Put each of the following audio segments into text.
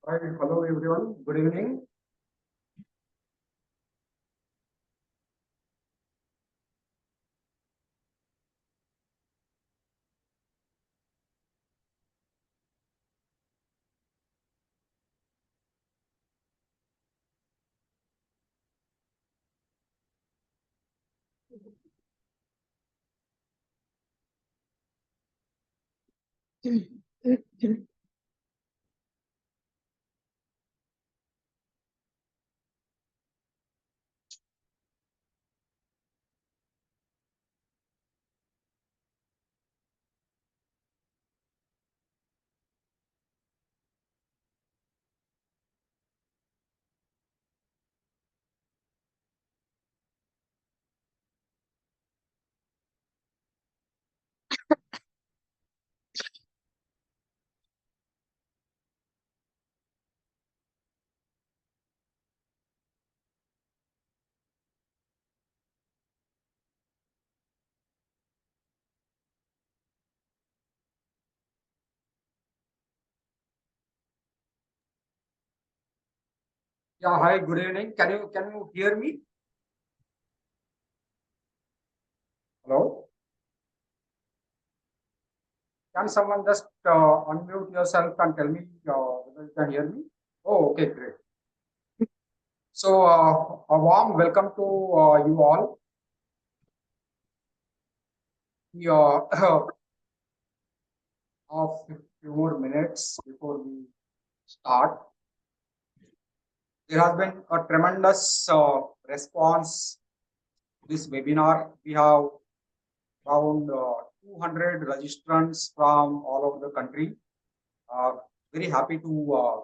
Right. Hello, everyone. Good evening. Yeah, hi, good evening. Can you hear me? Hello? Can someone just unmute yourself and tell me whether you can hear me? Oh, okay, great. So, a warm welcome to you all. We have few more minutes before we start. There has been a tremendous response to this webinar. We have around 200 registrants from all over the country. Very happy to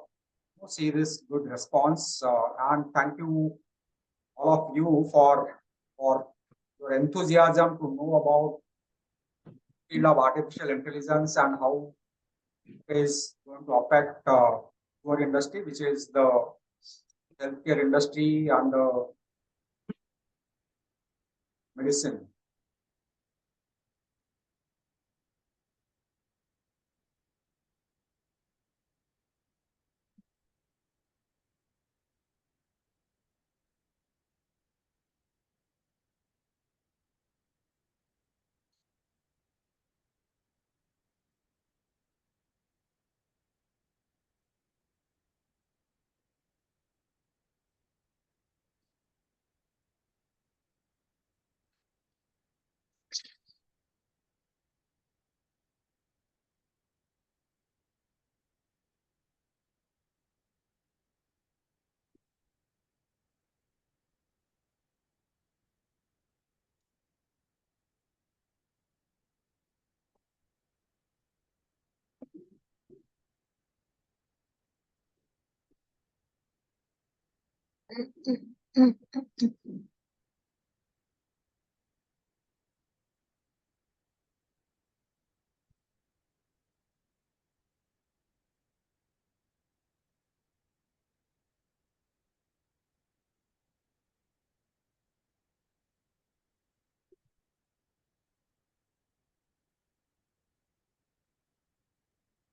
see this good response, and thank you all of you for your enthusiasm to know about field of artificial intelligence and how it is going to affect our industry, which is the healthcare industry and medicine.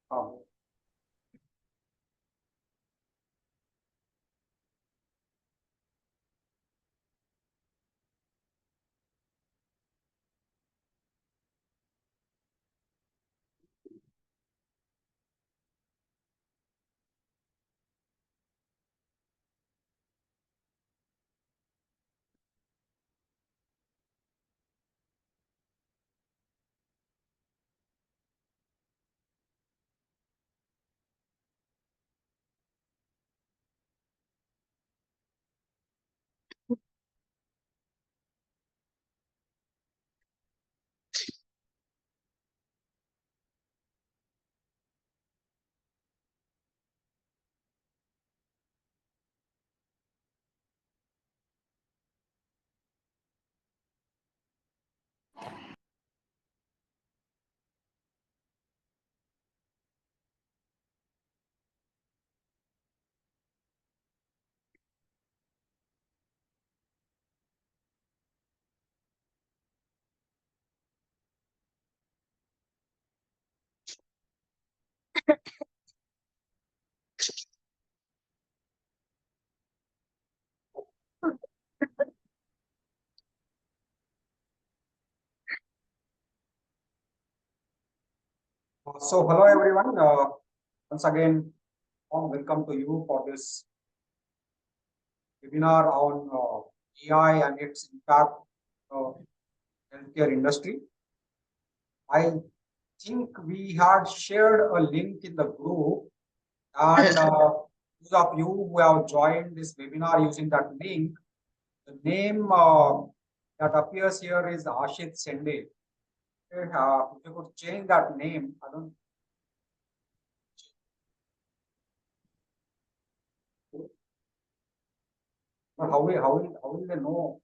Um, so hello everyone. Once again, welcome to you for this webinar on AI and its impact healthcare industry. I think we had shared a link in the group, and those of you who have joined this webinar using that link, the name that appears here is Ashit Sende. Okay, if you could change that name, I don't. But how will they know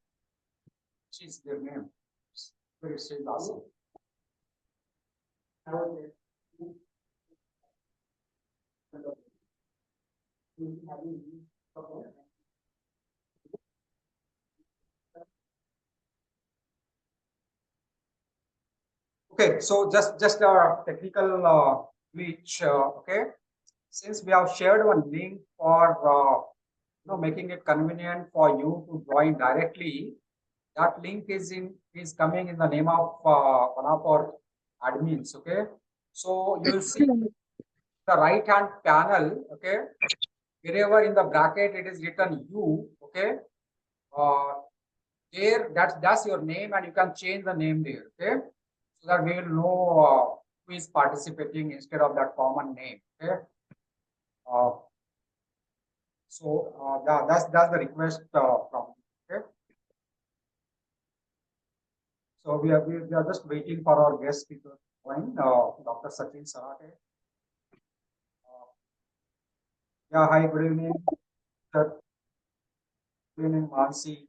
which is their name? Where it says Ashit. Okay, so just a technical glitch. Okay, since we have shared one link for making it convenient for you to join directly, that link is coming in the name of one of our admins. Okay, so you will see the right hand panel. Okay, wherever in the bracket it is written you. Okay, uh, there that's your name, and you can change the name there. Okay, so that we will know who is participating instead of that common name. Okay, uh, so that's the request from. Okay, so we are just waiting for our guest speaker to join, Dr. Sachin Sarate. Yeah, hi, good evening, sir. Good evening, Mansi.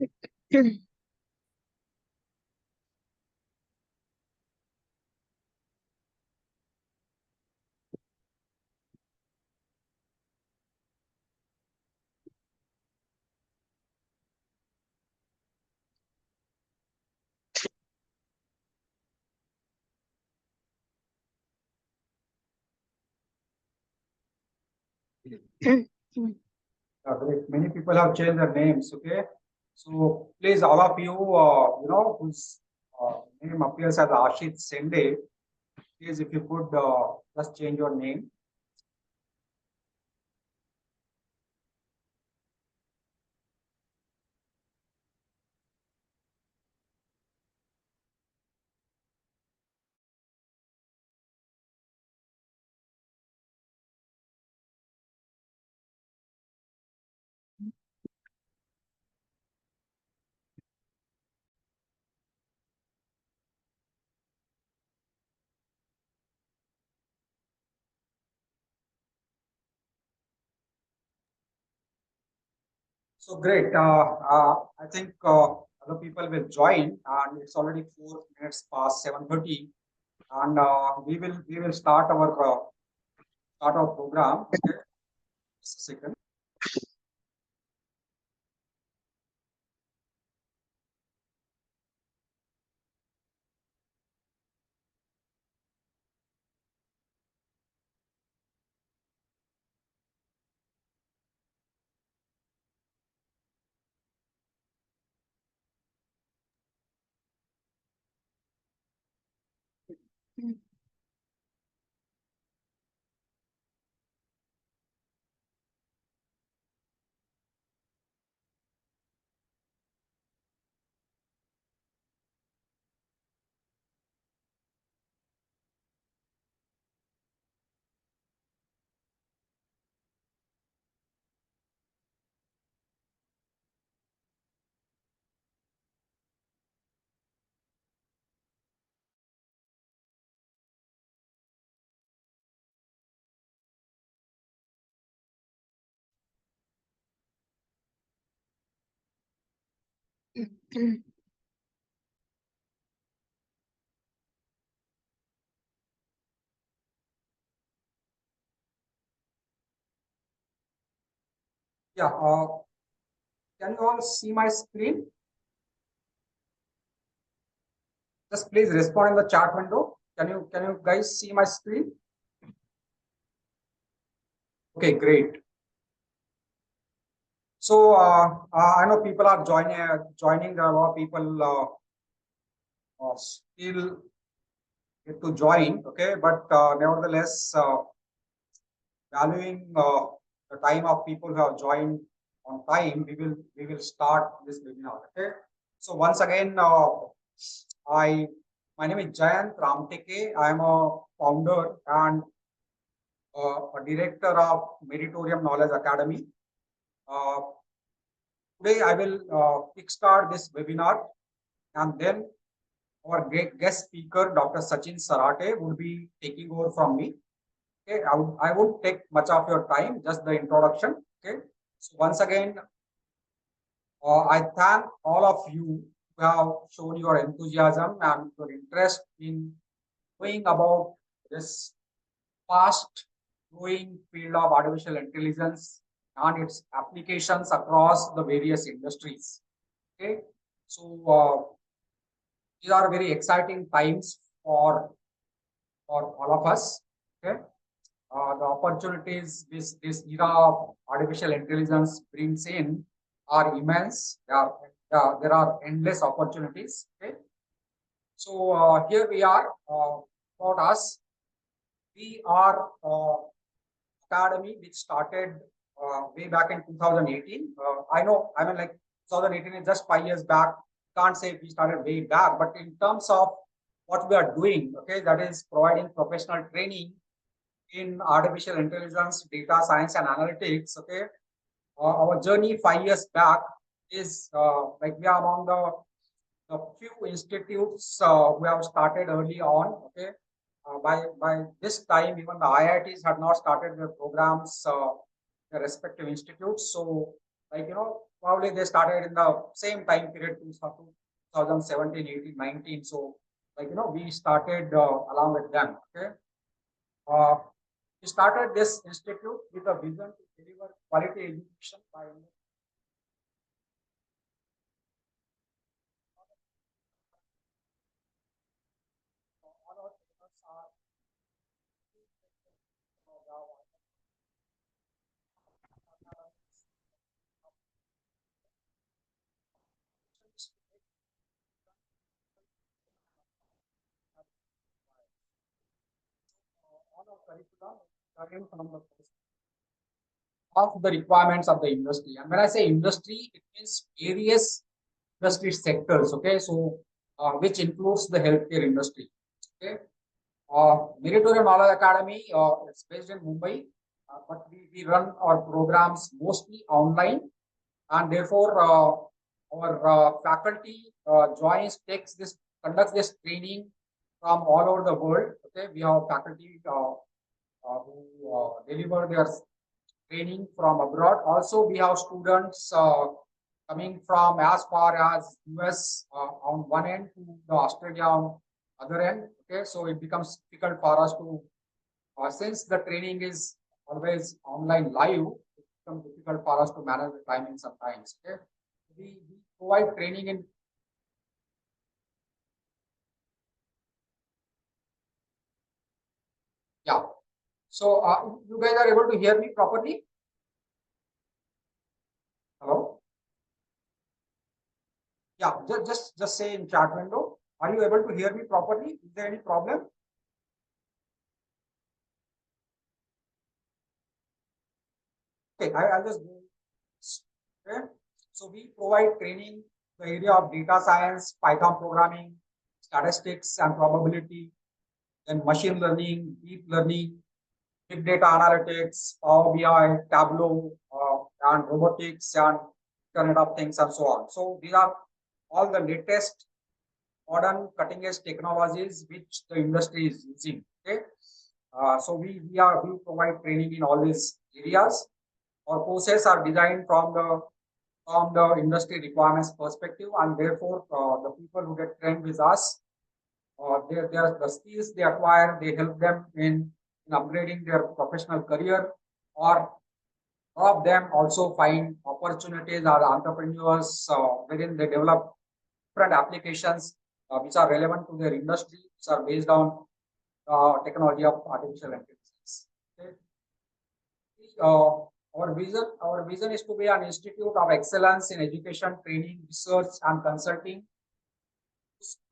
Great. Many people have changed their names. Okay, so please, all of you, whose name appears as Ashit Sende, please, if you could just change your name. So great. I think other people will join, and it's already 4 minutes past 7:30, and we will start our program. Okay, just a second. Yeah. Can you all see my screen? Just please respond in the chat window. Can you guys see my screen? Okay, great. So I know people are joining. There are a lot of people still yet to join. Okay, but nevertheless, valuing the time of people who have joined on time, we will start this webinar. Okay. So once again, I my name is Jayant Ramteke. I am a founder and a director of Meritorium Knowledge Academy. Uh, Today, I will kickstart this webinar, and then our great guest speaker, Dr. Sachin Sarate, would be taking over from me. Okay, I won't take much of your time, just the introduction. Okay, so once again, I thank all of you who have shown your enthusiasm and your interest in knowing about this fast growing field of artificial intelligence and its applications across the various industries. Okay, so these are very exciting times for all of us. Okay, the opportunities this era of artificial intelligence brings in are immense. There are endless opportunities. Okay, so here we are. About us, we are academy which started way back in 2018. I know, I mean, like 2018 is just 5 years back. Can't say we started way back, but in terms of what we are doing, okay, that is providing professional training in artificial intelligence, data science, and analytics. Okay, our journey 5 years back is like we are among the few institutes who have started early on. Okay, by this time, even the IITs had not started their programs, their respective institutes. So, like Probably they started in the same time period, 2017, 18, 19. So, like, we started along with them. Okay. Uh, we started this institute with a vision to deliver quality education by all our trainers are all our curriculum starting from the of the requirements of the industry. And when I say industry, it means various industry sectors. Okay, so which includes the healthcare industry. Okay, Meritorium Knowledge Academy, it's based in Mumbai, but we run our programs mostly online, and therefore our faculty joins, takes this, conducts this training from all over the world. Okay, we have faculty who deliver their training from abroad. Also, we have students coming from as far as US on one end to the Australia on other end. Okay, so it becomes difficult for us to, since the training is always online live, it becomes difficult for us to manage the timing sometimes. Okay, we provide training in, yeah. So you guys are able to hear me properly? Hello? Yeah, just say in chat window. Are you able to hear me properly? Is there any problem? Okay, I'll just go. Okay. So we provide training in the area of data science, Python programming, statistics and probability, then machine learning, deep learning, big data analytics, Power BI, Tableau, and robotics and Internet of Things and so on. So these are all the latest modern cutting edge technologies which the industry is using. Okay. So we provide training in all these areas. Our courses are designed from the industry requirements perspective, and therefore the people who get trained with us, the skills they acquire, they help them in upgrading their professional career, or all of them also find opportunities as entrepreneurs wherein they develop different applications which are relevant to their industry, which are based on technology of artificial intelligence. Okay. Our vision is to be an institute of excellence in education, training, research, and consulting,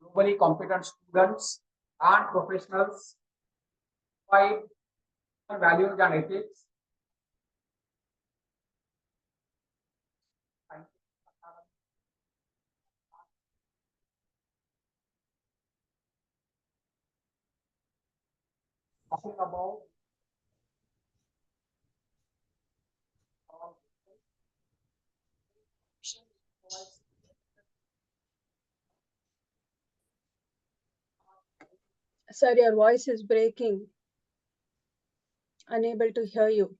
globally competent students and professionals, by values and ethics. Talking about Sir, your voice is breaking. Unable to hear you.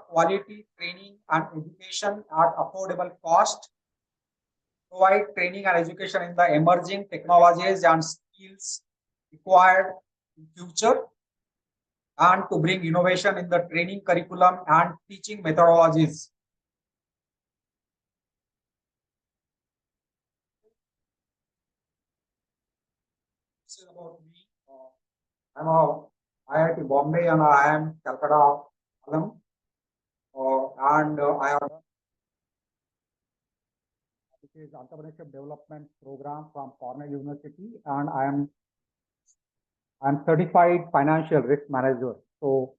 quality training and education at affordable cost, provide training and education in the emerging technologies and skills required in future, and to bring innovation in the training curriculum and teaching methodologies. This is about me. I'm a IIT Bombay and I am Calcutta alum. And I have which is entrepreneurship development program from Cornell University, and I'm certified financial risk manager. So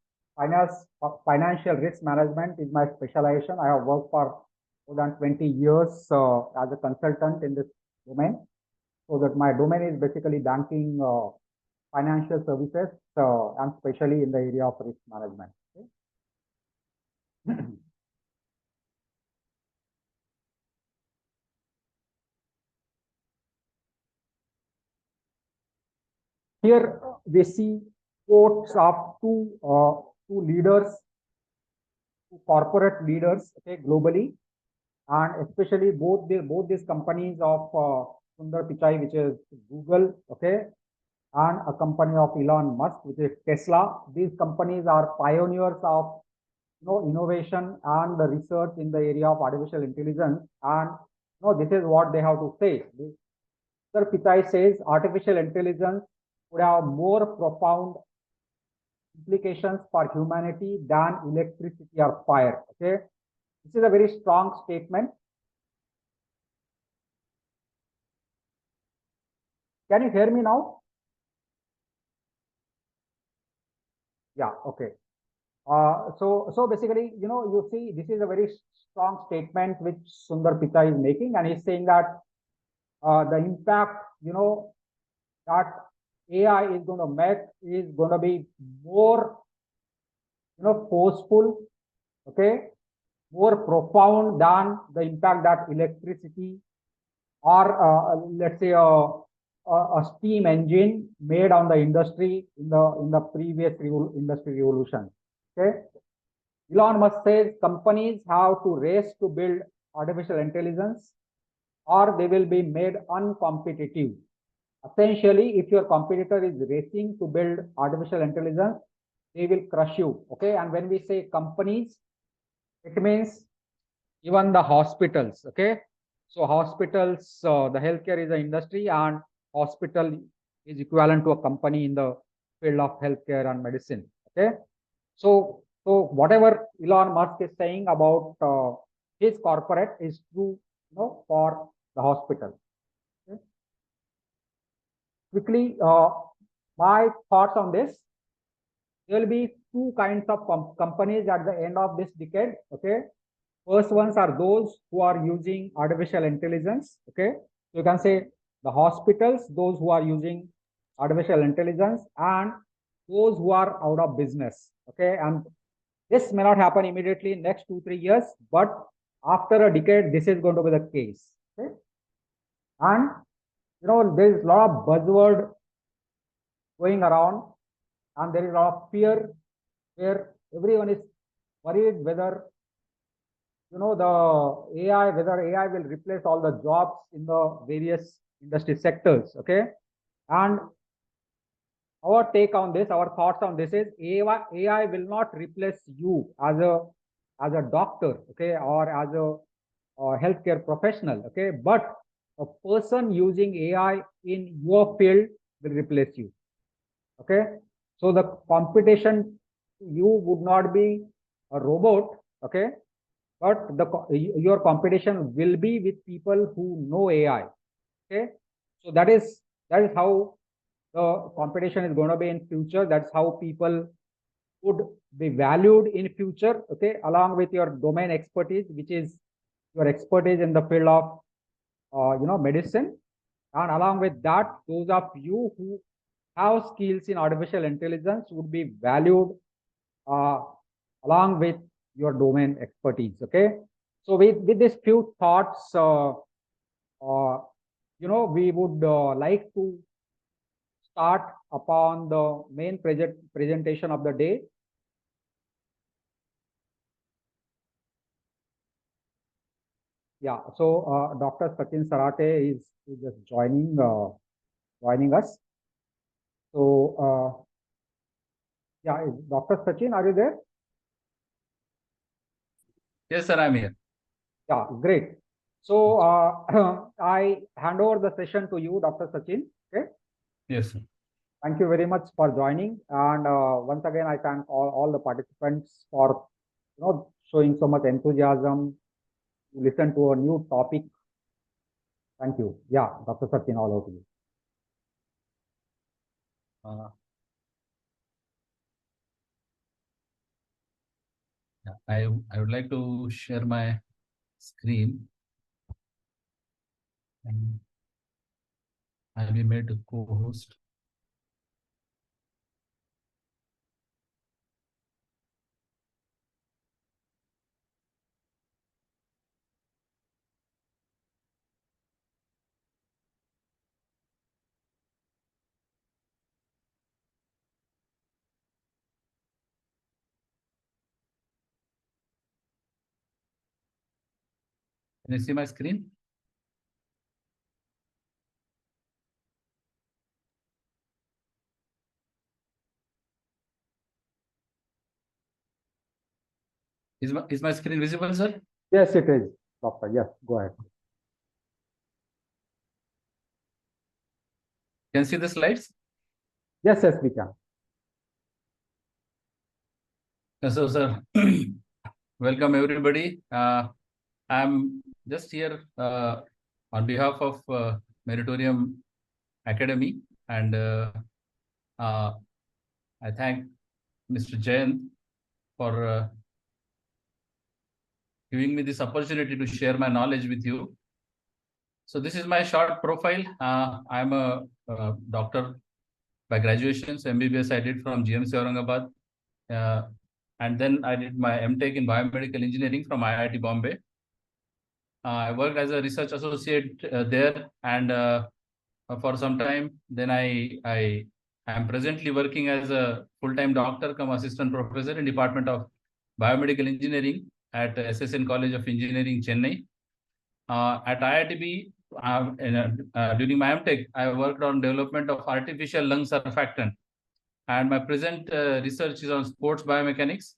financial risk management is my specialization. I have worked for more than 20 years as a consultant in this domain. So that my domain is basically banking, financial services, and especially in the area of risk management. Okay. Here we see quotes of two leaders to corporate leaders, okay, globally, and especially both these companies of Sundar Pichai, which is Google, okay, and a company of Elon Musk, which is Tesla. These companies are pioneers of innovation and the research in the area of artificial intelligence. And this is what they have to say. Sir Pichai says artificial intelligence would have more profound implications for humanity than electricity or fire. Okay, this is a very strong statement. Can you hear me now? Yeah. Okay. So basically, you see, this is a very strong statement which Sundar Pichai is making, and he's saying that the impact, that AI is going to make is going to be more, forceful, okay, more profound than the impact that electricity or let's say a steam engine made on the industry in the previous industry revolution. Okay, Elon Musk says companies have to race to build artificial intelligence or they will be made uncompetitive. Essentially, if your competitor is racing to build artificial intelligence, they will crush you. Okay, and when we say companies, it means even the hospitals. Okay, so hospitals, the healthcare is an industry, and hospital is equivalent to a company in the field of healthcare and medicine. Okay, so whatever Elon Musk is saying about his corporate is true, for the hospital. Okay? Quickly, my thoughts on this. There will be two kinds of companies at the end of this decade. Okay, first ones are those who are using artificial intelligence. Okay, so you can say the hospitals, those who are using artificial intelligence, and those who are out of business. Okay, and this may not happen immediately in next 2-3 years, but after a decade, this is going to be the case. Okay, and there is a lot of buzzword going around, and there is a lot of fear where everyone is worried whether the AI, whether AI will replace all the jobs in the various industry sectors. Okay, and our take on this, our thoughts on this is AI will not replace you as a doctor, okay, or as a healthcare professional, okay, but a person using AI in your field will replace you. Okay, so the competition you would not be a robot, okay, but your competition will be with people who know AI. Okay, so that is how the competition is going to be in future. That's how people would be valued in future. Okay, along with your domain expertise, which is your expertise in the field of medicine, and along with that, those of you who have skills in artificial intelligence would be valued uh, along with your domain expertise. Okay, so with these few thoughts, we would like to start upon the main presentation of the day. Yeah, so Dr. Sachin Sarate is just joining us. So yeah, Dr. Sachin, are you there? Yes, sir, I'm here. Yeah, great. So I hand over the session to you, Dr. Sachin. Okay. Yes, sir. Thank you very much for joining. And once again, I thank all the participants for showing so much enthusiasm to listen to a new topic. Thank you. Yeah, Dr. Sachin, all over to you. Uh, I would like to share my screen, and I'll be made a co-host. Can you see my screen? Is my screen visible, sir? Yes, it is, Doctor. Yes, go ahead. Can you see the slides? Yes, yes, we can. So, sir, welcome everybody. I'm just here on behalf of Meritorium Academy, and I thank Mr. Jain for giving me this opportunity to share my knowledge with you. So this is my short profile. I'm a doctor by graduation. So MBBS I did from GMC Aurangabad. And then I did my MTech in biomedical engineering from IIT Bombay. I worked as a research associate there, and for some time. Then I am presently working as a full-time doctor come assistant professor in Department of Biomedical Engineering at SSN College of Engineering, Chennai. At IITB, during my MTech, I worked on development of artificial lung surfactant, and my present research is on sports biomechanics.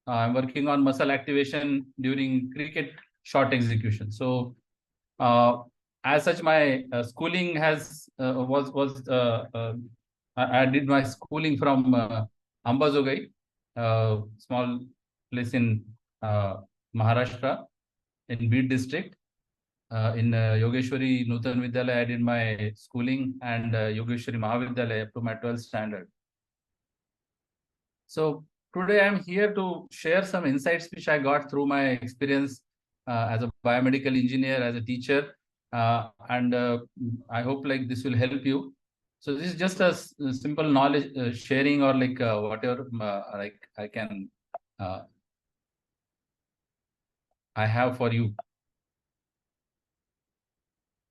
I'm working on muscle activation during cricket shot execution. So, as such, my schooling has I did my schooling from Ambazogai, small place in Maharashtra, in Beed district. In Yogeshwari Nutan Vidyalaya, I did my schooling, and Yogeshwari Mahavidyalaya up to my 12th standard. So today I'm here to share some insights which I got through my experience as a biomedical engineer, as a teacher, and I hope like this will help you. So this is just a simple knowledge sharing, or like whatever like I have for you.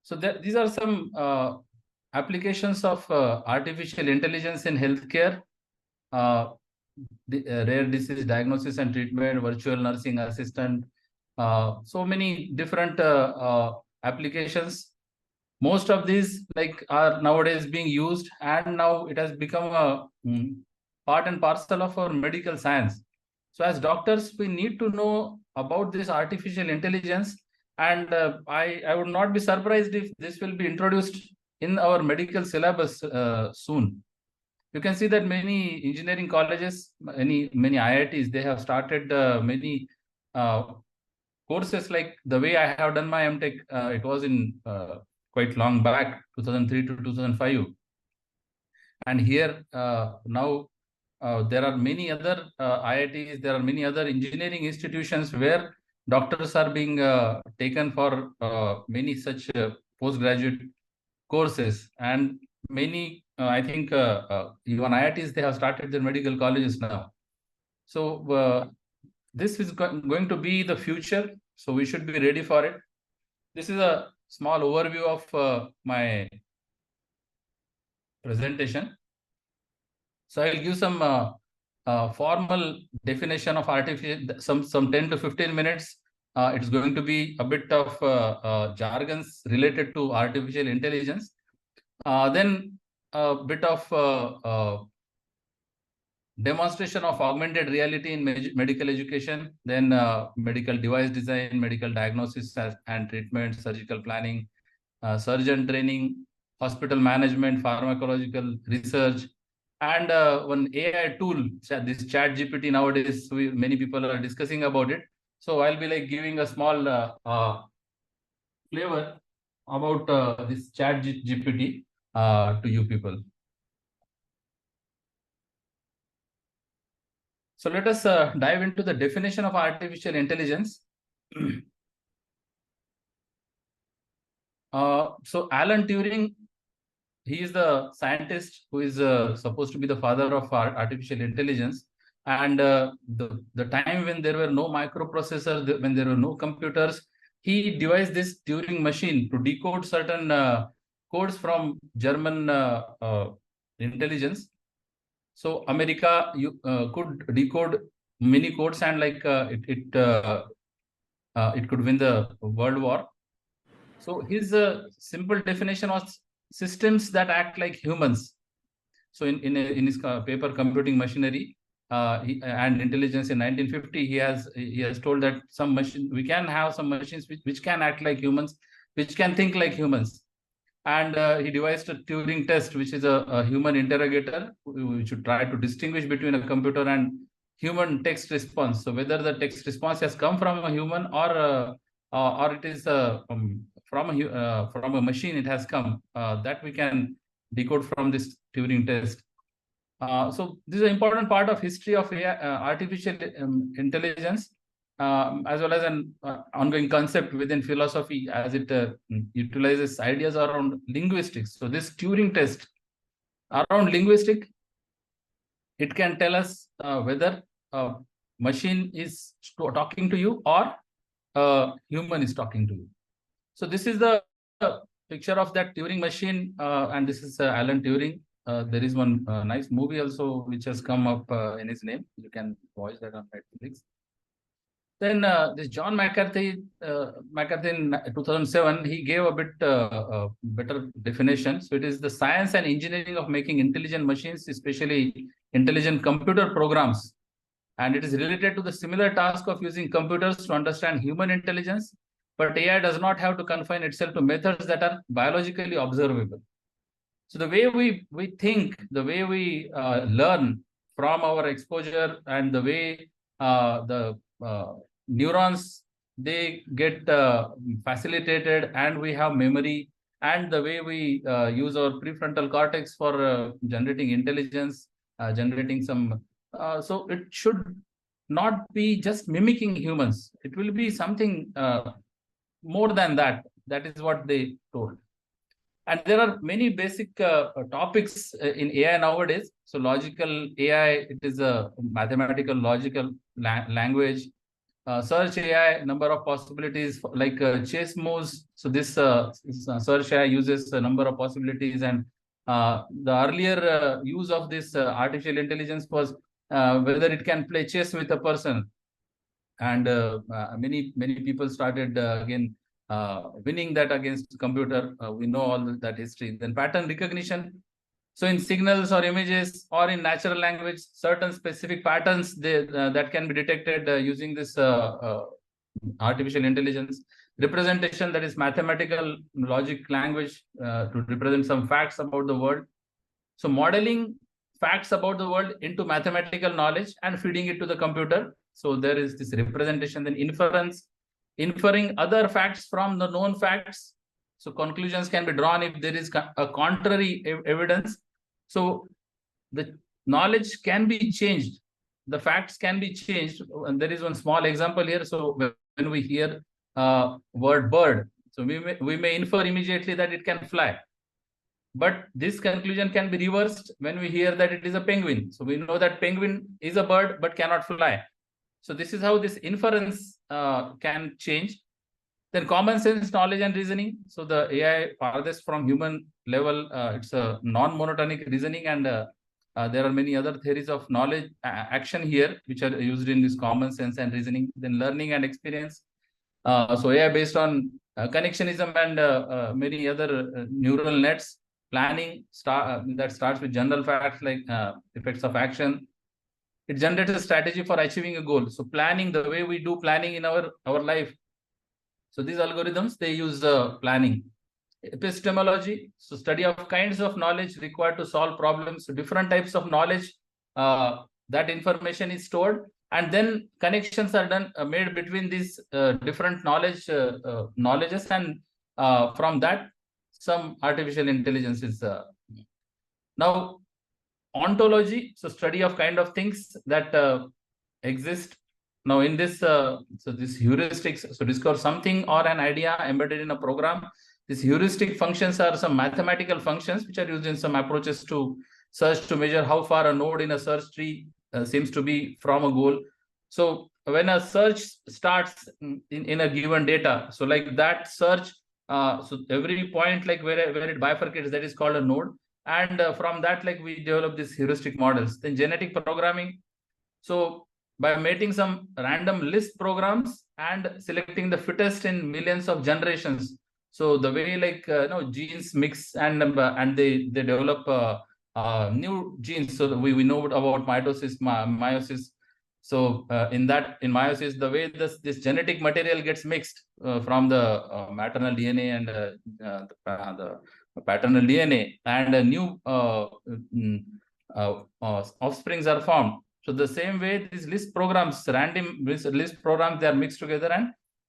So these are some applications of artificial intelligence in healthcare. Rare disease diagnosis and treatment, virtual nursing assistant, so many different applications. Most of these like are nowadays being used, and now it has become a part and parcel of our medical science. So as doctors, we need to know about this artificial intelligence, and I would not be surprised if this will be introduced in our medical syllabus soon. You can see that many engineering colleges, many IITs, they have started many courses. Like the way I have done my MTech, it was in quite long back, 2003 to 2005. And here now there are many other IITs, there are many other engineering institutions where doctors are being taken for many such postgraduate courses, and many I think even IITs, they have started their medical colleges now. So this is going to be the future, so we should be ready for it. This is a small overview of my presentation. So I'll give some formal definition of artificial, some 10 to 15 minutes. It's going to be a bit of jargons related to artificial intelligence. Then a bit of demonstration of augmented reality in medical education, then medical device design, medical diagnosis and treatment, surgical planning, surgeon training, hospital management, pharmacological research, and one AI tool, this Chat GPT. Nowadays, many people are discussing about it. So I'll be like giving a small flavor about this Chat GPT to you people. So let us dive into the definition of artificial intelligence. So Alan Turing, he is the scientist who is supposed to be the father of artificial intelligence. And the time when there were no microprocessors, when there were no computers, he devised this Turing machine to decode certain codes from German intelligence. So America could decode many codes, and like it it could win the world war. So his simple definition was systems that act like humans. So in his paper Computing Machinery and Intelligence in 1950, he has told that we can have some machines which can act like humans, which can think like humans. And he devised a Turing test, which is a human interrogator, which should try to distinguish between a computer and human text response. So whether the text response has come from a human or it is from a machine, it has come, that we can decode from this Turing test. So this is an important part of history of AI, artificial intelligence, as well as an ongoing concept within philosophy, as it utilizes ideas around linguistics. So this Turing test around linguistic, it can tell us whether a machine is talking to you or a human is talking to you. So this is the picture of that Turing machine, and this is Alan Turing. There is one nice movie also which has come up in his name. You can watch that on Netflix. Then this John McCarthy in 2007, he gave a bit better definition. So it is the science and engineering of making intelligent machines, especially intelligent computer programs. And it is related to the similar task of using computers to understand human intelligence. But AI does not have to confine itself to methods that are biologically observable. So the way we think, the way we learn from our exposure, and the way the neurons, they get facilitated, and we have memory, and the way we use our prefrontal cortex for generating intelligence, generating some. So it should not be just mimicking humans. It will be something more than that. That is what they told. And there are many basic topics in AI nowadays. So logical AI, it is a mathematical logical language. Search AI, number of possibilities, like chess moves. So this search AI uses a number of possibilities. And the earlier use of this artificial intelligence was whether it can play chess with a person. And many people started again winning that against computer. We know all that history. Then pattern recognition. So in signals or images or in natural language, certain specific patterns that can be detected using this artificial intelligence. Representation, that is mathematical logic language to represent some facts about the world. So modeling facts about the world into mathematical knowledge and feeding it to the computer. So there is this representation. Then inference, inferring other facts from the known facts. So conclusions can be drawn if there is a contrary evidence. So the knowledge can be changed. The facts can be changed. And there is one small example here. So when we hear word bird, so we may infer immediately that it can fly. But this conclusion can be reversed when we hear that it is a penguin. So we know that penguin is a bird but cannot fly. So this is how this inference can change. Then common sense, knowledge, and reasoning. So the AI farthest from human level, it's a non-monotonic reasoning, and there are many other theories of knowledge action here, which are used in this common sense and reasoning. Then learning and experience. So AI based on connectionism and many other neural nets. Planning that starts with general facts like effects of action. It generates a strategy for achieving a goal. So planning, the way we do planning in our life. So these algorithms, they use planning. Epistemology, so study of kinds of knowledge required to solve problems. So different types of knowledge, that information is stored, and then connections are done made between these different knowledges, and from that some artificial intelligence is now ontology, so study of kind of things that exist. Now in this so this heuristics, so discover something or an idea embedded in a program. These heuristic functions are some mathematical functions which are used in some approaches to search, to measure how far a node in a search tree seems to be from a goal. So when a search starts in a given data, so like that search, so every point like where it bifurcates, that is called a node. And from that, like we develop these heuristic models. Then genetic programming. So by mating some random list programs and selecting the fittest in millions of generations. So the way genes mix and they develop new genes. So we know about meiosis. So in meiosis, the way this genetic material gets mixed from the maternal DNA and the paternal DNA, and a new offsprings are formed. So the same way, these list programs, random list programs, they are mixed together,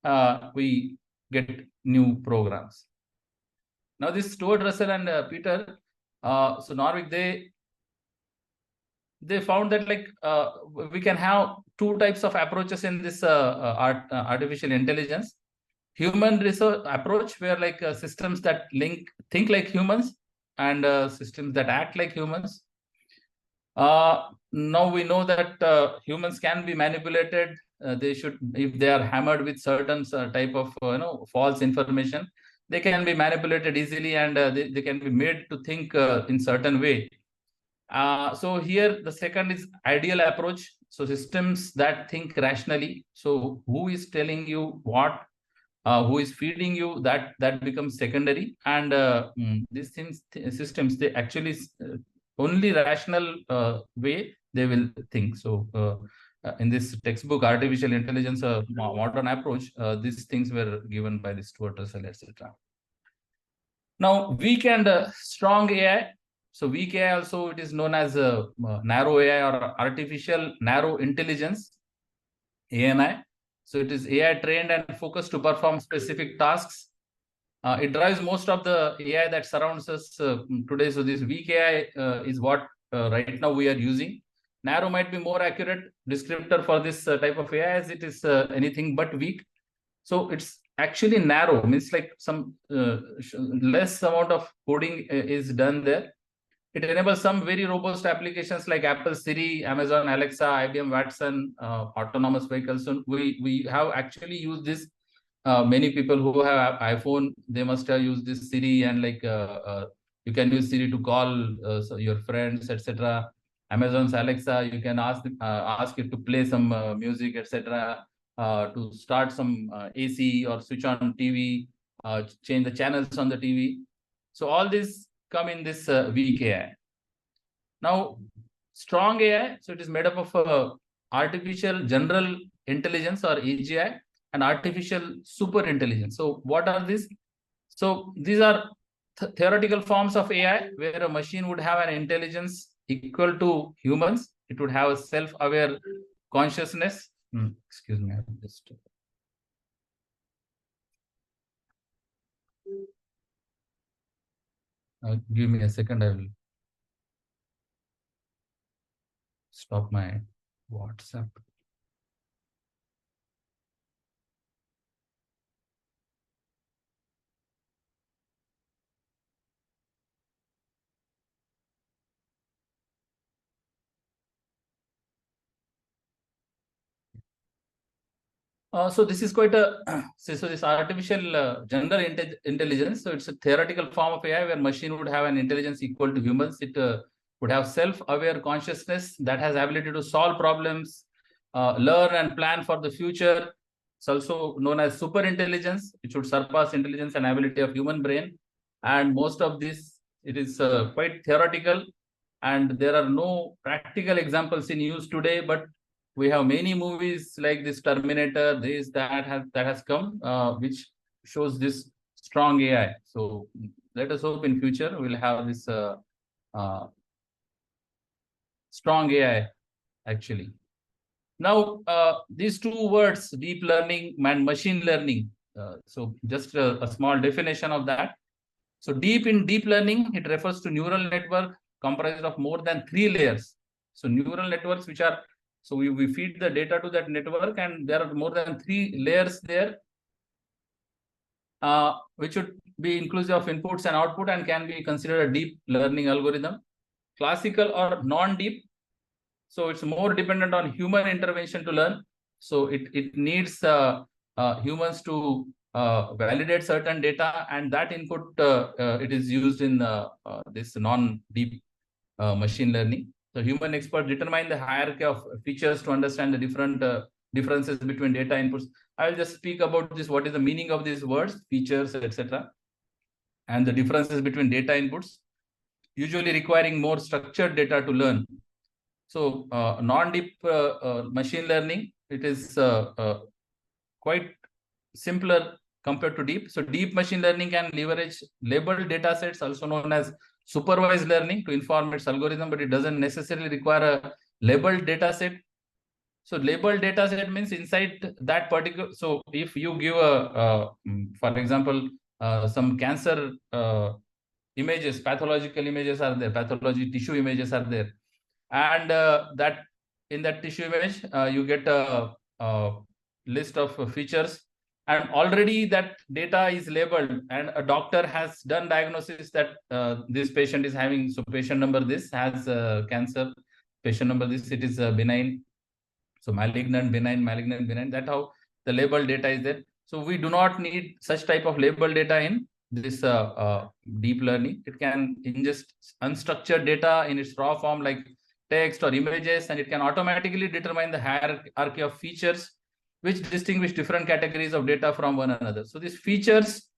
and we get new programs. Now, this Stuart Russell and Peter, so Norvig, they found that we can have two types of approaches in this artificial intelligence. Human research approach, where systems that think like humans, and systems that act like humans. Now we know that humans can be manipulated. They should, if they are hammered with certain type of false information, they can be manipulated easily, and they can be made to think in certain way. So here the second is ideal approach. So systems that think rationally. So who is telling you what? Who is feeding you, that becomes secondary, and these systems, they actually only rational way they will think. So in this textbook, artificial intelligence, modern approach, these things were given by the Stuart Russell, etc. Now, weak and strong AI. So weak AI also, it is known as narrow AI or artificial narrow intelligence, ANI. So it is AI trained and focused to perform specific tasks. It drives most of the AI that surrounds us today. So this weak AI is what right now we are using. Narrow might be more accurate descriptor for this type of AI, as it is anything but weak. So it's actually narrow, means like some less amount of coding is done there. It enables some very robust applications like Apple Siri, Amazon Alexa, IBM Watson, autonomous vehicles. So we have actually used this. Many people who have iPhone, they must have used this Siri, and you can use Siri to call your friends, etc. Amazon's Alexa, you can ask it to play some music, etc. To start some AC or switch on TV, change the channels on the TV. So all this come in this weak AI. Now, strong AI, so it is made up of artificial general intelligence or AGI and artificial super intelligence. So what are these? So these are theoretical forms of AI where a machine would have an intelligence equal to humans. It would have a self-aware consciousness. Excuse me, just give me a second. I will stop my WhatsApp. So this is quite a so this artificial general intelligence. So it's a theoretical form of AI where machine would have an intelligence equal to humans. It would have self-aware consciousness that has ability to solve problems, learn and plan for the future. It's also known as super intelligence, which would surpass intelligence and ability of human brain. And most of this, it is quite theoretical, and there are no practical examples in use today, but we have many movies like this Terminator, this that has come, which shows this strong AI. So let us hope in future we'll have this strong AI actually. Now, these two words, deep learning and machine learning. So just a small definition of that. So deep learning, it refers to neural network comprised of more than 3 layers. So neural networks, which are, so we feed the data to that network, and there are more than 3 layers there, which should be inclusive of inputs and output and can be considered a deep learning algorithm. Classical or non-deep, so it's more dependent on human intervention to learn. So it needs humans to validate certain data, and that input it is used in this non-deep machine learning. So human experts determine the hierarchy of features to understand the different differences between data inputs. I will just speak about this. What is the meaning of these words, features, etc., and the differences between data inputs, usually requiring more structured data to learn. So non-deep machine learning, it is quite simpler compared to deep. So deep machine learning can leverage labeled data sets, also known as supervised learning, to inform its algorithm, but it doesn't necessarily require a labeled data set. So labeled data set means inside that particular, so if you give for example, some cancer images, pathological images are there, pathology tissue images are there, and that in that tissue image you get a list of features, and already that data is labeled, and a doctor has done diagnosis that this patient is having, so patient number this has cancer, patient number this, it is benign, so malignant, benign, malignant, benign, that how the label data is there. So we do not need such type of label data in this deep learning. It can ingest unstructured data in its raw form like text or images, and it can automatically determine the hierarchy of features which distinguish different categories of data from one another. So these features,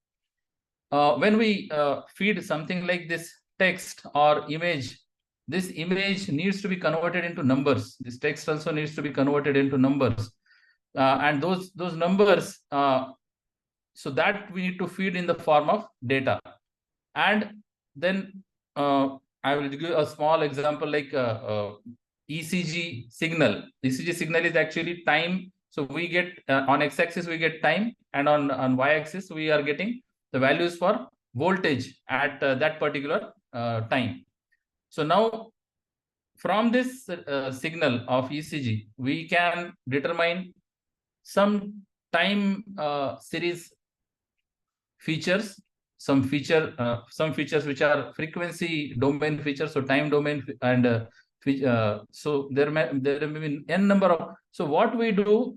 when we feed something like this text or image, this image needs to be converted into numbers. This text also needs to be converted into numbers. And those numbers, so that we need to feed in the form of data. And then I will give a small example like ECG signal. ECG signal is actually time. So we get on x-axis, we get time, and on y-axis, we are getting the values for voltage at that particular time. So now from this signal of ECG, we can determine some time series features, some features which are frequency domain features, so time domain, and so there may be n number of. So what we do,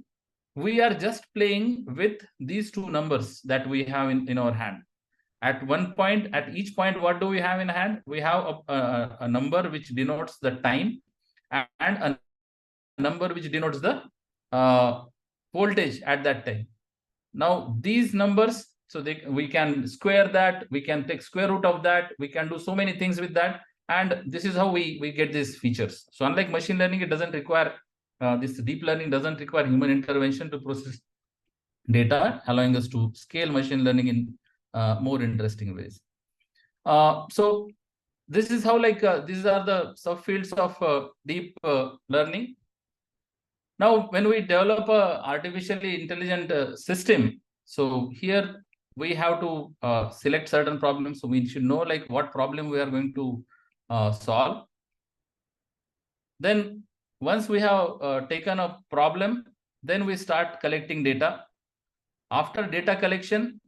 we are just playing with these two numbers that we have in our hand. At one point, at each point, what do we have in hand? We have a number which denotes the time, and a number which denotes the voltage at that time. Now these numbers, so we can square that, we can take square root of that, we can do so many things with that, and this is how we get these features. So unlike machine learning, it doesn't require, this deep learning doesn't require human intervention to process data, allowing us to scale machine learning in more interesting ways. So this is how, like, these are the subfields of deep learning. Now, when we develop a artificially intelligent system, so here we have to select certain problems. So we should know like what problem we are going to solve. Then once we have taken a problem, then we start collecting data. After data collection,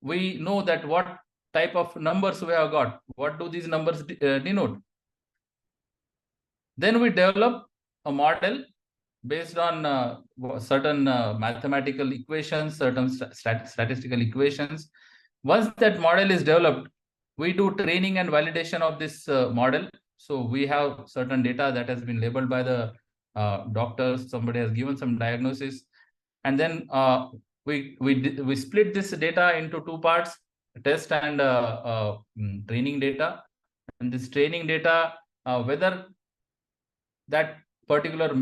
we know that what type of numbers we have got. What do these numbers denote? Then we develop a model based on certain mathematical equations, certain statistical equations. Once that model is developed, we do training and validation of this model. So we have certain data that has been labeled by the doctors. Somebody has given some diagnosis, and then we split this data into two parts: test and training data. And this training data, whether that particular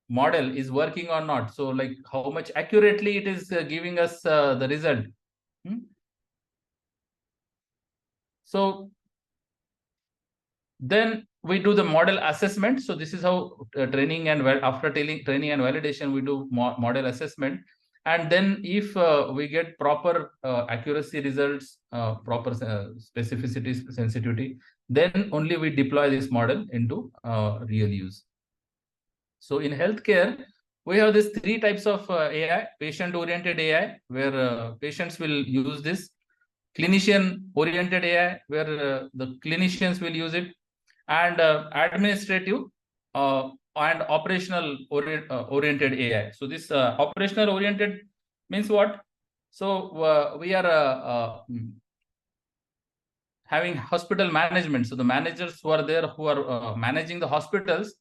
model is working or not. So like how much accurately it is giving us the result. So then we do the model assessment. So this is how training and after training and validation, we do model assessment. And then if we get proper accuracy results, proper specificity, sensitivity, then only we deploy this model into real use. So in healthcare, we have these three types of AI: patient-oriented AI, where patients will use this; clinician-oriented AI, where the clinicians will use it; and administrative and operational oriented AI. So this operational oriented means what? So we are having hospital management. So the managers who are there, who are managing the hospitals,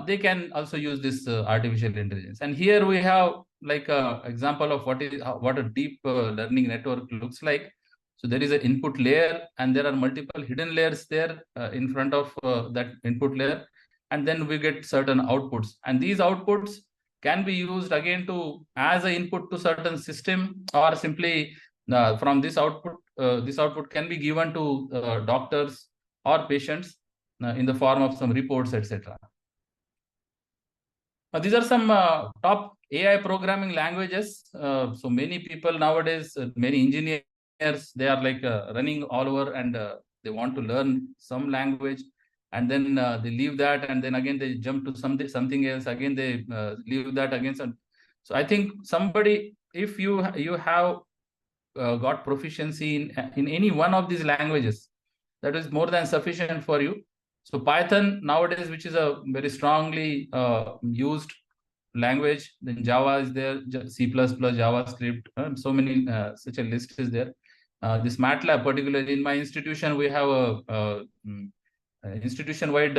they can also use this artificial intelligence. And here we have like a example of what a deep learning network looks like. So there is an input layer, and there are multiple hidden layers there in front of that input layer, and then we get certain outputs, and these outputs can be used again to as an input to certain system, or simply from this output can be given to doctors or patients in the form of some reports, etc. These are some top AI programming languages. So many people nowadays, many engineers, they are like running all over, and they want to learn some language, and then they leave that, and then again they jump to something else. Again they leave that again. So I think somebody, if you have got proficiency in any one of these languages, that is more than sufficient for you. So Python nowadays, which is a very strongly used language, then Java is there, C++, JavaScript, so many, such a list is there. This MATLAB, particularly in my institution, we have a institution-wide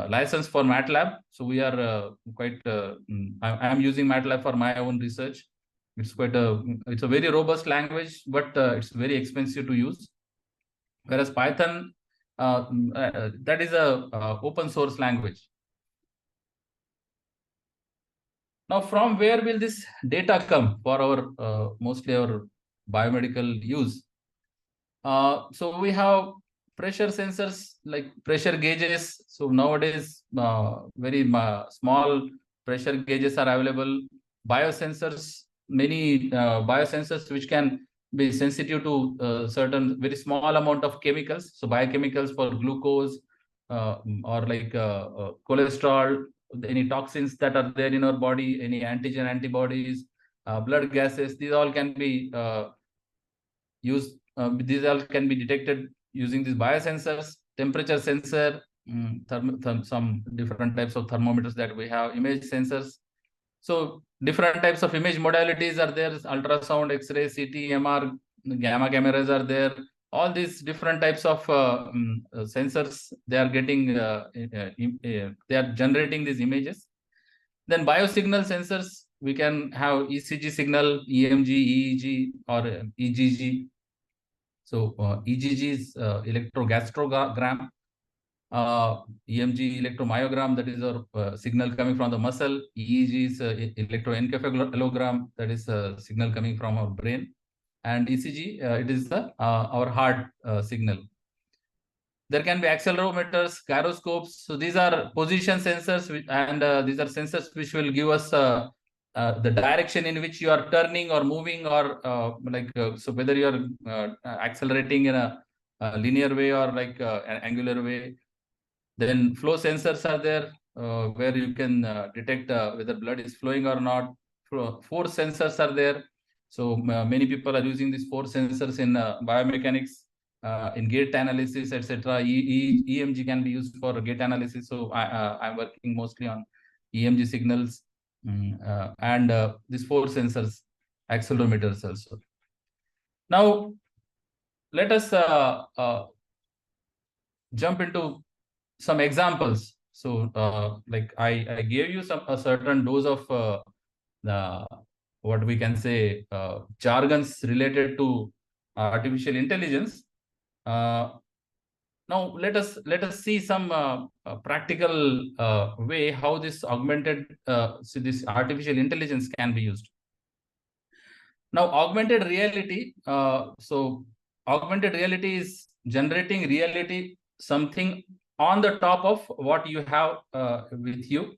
license for MATLAB. So we are quite, I am using MATLAB for my own research. It's it's a very robust language, but it's very expensive to use. Whereas Python, that is a open source language. Now, from where will this data come for our mostly our biomedical use? So we have pressure sensors like pressure gauges. So nowadays, very small pressure gauges are available. Biosensors, many biosensors which can be sensitive to certain very small amount of chemicals. So biochemicals for glucose or like cholesterol, any toxins that are there in our body, any antigen antibodies, blood gases. These all can be used. These all can be detected using these biosensors. Temperature sensor, some different types of thermometers that we have. Image sensors. So different types of image modalities are there. Ultrasound, X-ray, CT, MR, gamma cameras are there. All these different types of sensors, they are getting, they are generating these images. Then biosignal sensors, we can have ECG signal, EMG, EEG, or EGG. So EGG is electrogastrogram. EMG electromyogram, that is our signal coming from the muscle. EEG is electroencephalogram, that is signal coming from our brain. And ECG, it is our heart signal. There can be accelerometers, gyroscopes. So these are position sensors, and these are sensors which will give us the direction in which you are turning or moving, or so whether you are accelerating in a linear way or like an angular way. Then flow sensors are there, where you can detect whether blood is flowing or not. Force sensors are there. So many people are using these force sensors in biomechanics, in gait analysis, etc. EMG can be used for gait analysis. So I'm working mostly on EMG signals, and these force sensors, accelerometers also. Now, let us jump into some examples. So like I gave you a certain dose of what we can say jargons related to artificial intelligence. Now let us see some practical way how this this artificial intelligence can be used. Now, augmented reality. So augmented reality is generating reality, something on the top of what you have with you.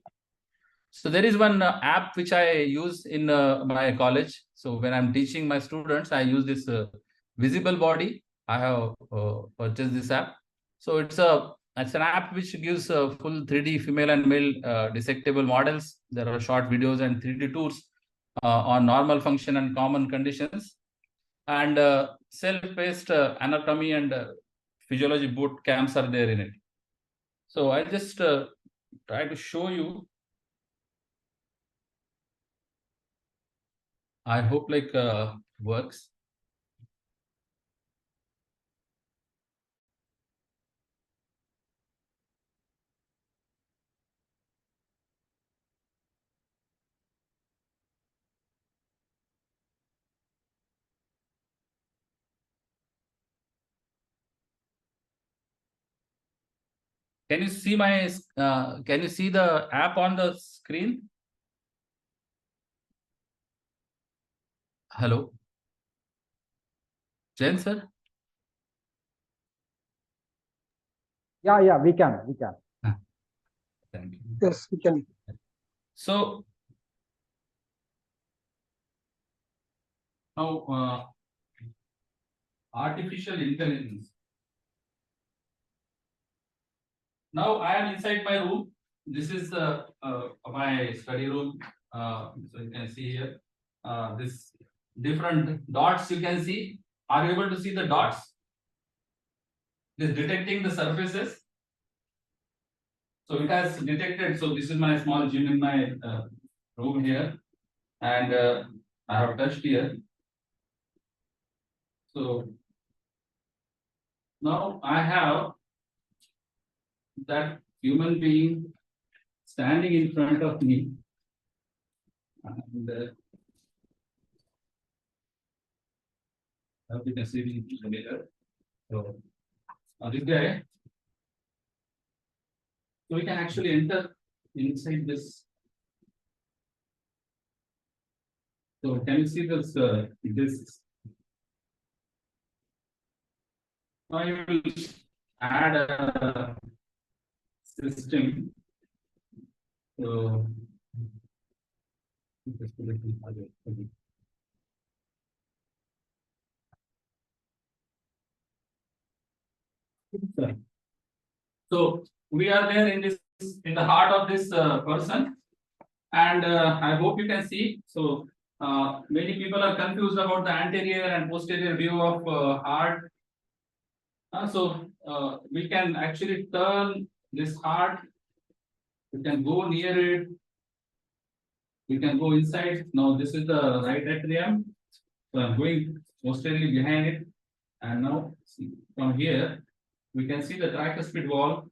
So there is one app which I use in my college. So when I'm teaching my students, I use this visible body. I have purchased this app. So it's an app which gives full 3D female and male dissectable models. There are short videos and 3D tours on normal function and common conditions, and self-paced anatomy and physiology boot camps are there in it. So I'll just try to show you. I hope like works. Can you see my, can you see the app on the screen? Hello? Jain sir? Yeah, we can. Thank you. Yes, we can. So now artificial intelligence. Now I am inside my room. This is my study room. So you can see here this different dots you can see. Are you able to see the dots? It is detecting the surfaces. So it has detected. So this is my small gym in my room here, and I have touched here. So now I have that human being standing in front of me, and hope you can see me later. So this guy, so we can actually enter inside this. So can you see this? This. Now you will add a system. So so we are there in this, in the heart of this person, and I hope you can see. So many people are confused about the anterior and posterior view of heart. So we can actually turn this heart. We can go near it. We can go inside. Now this is the right atrium. So I'm going posteriorly behind it, and now see, from here we can see the tricuspid wall.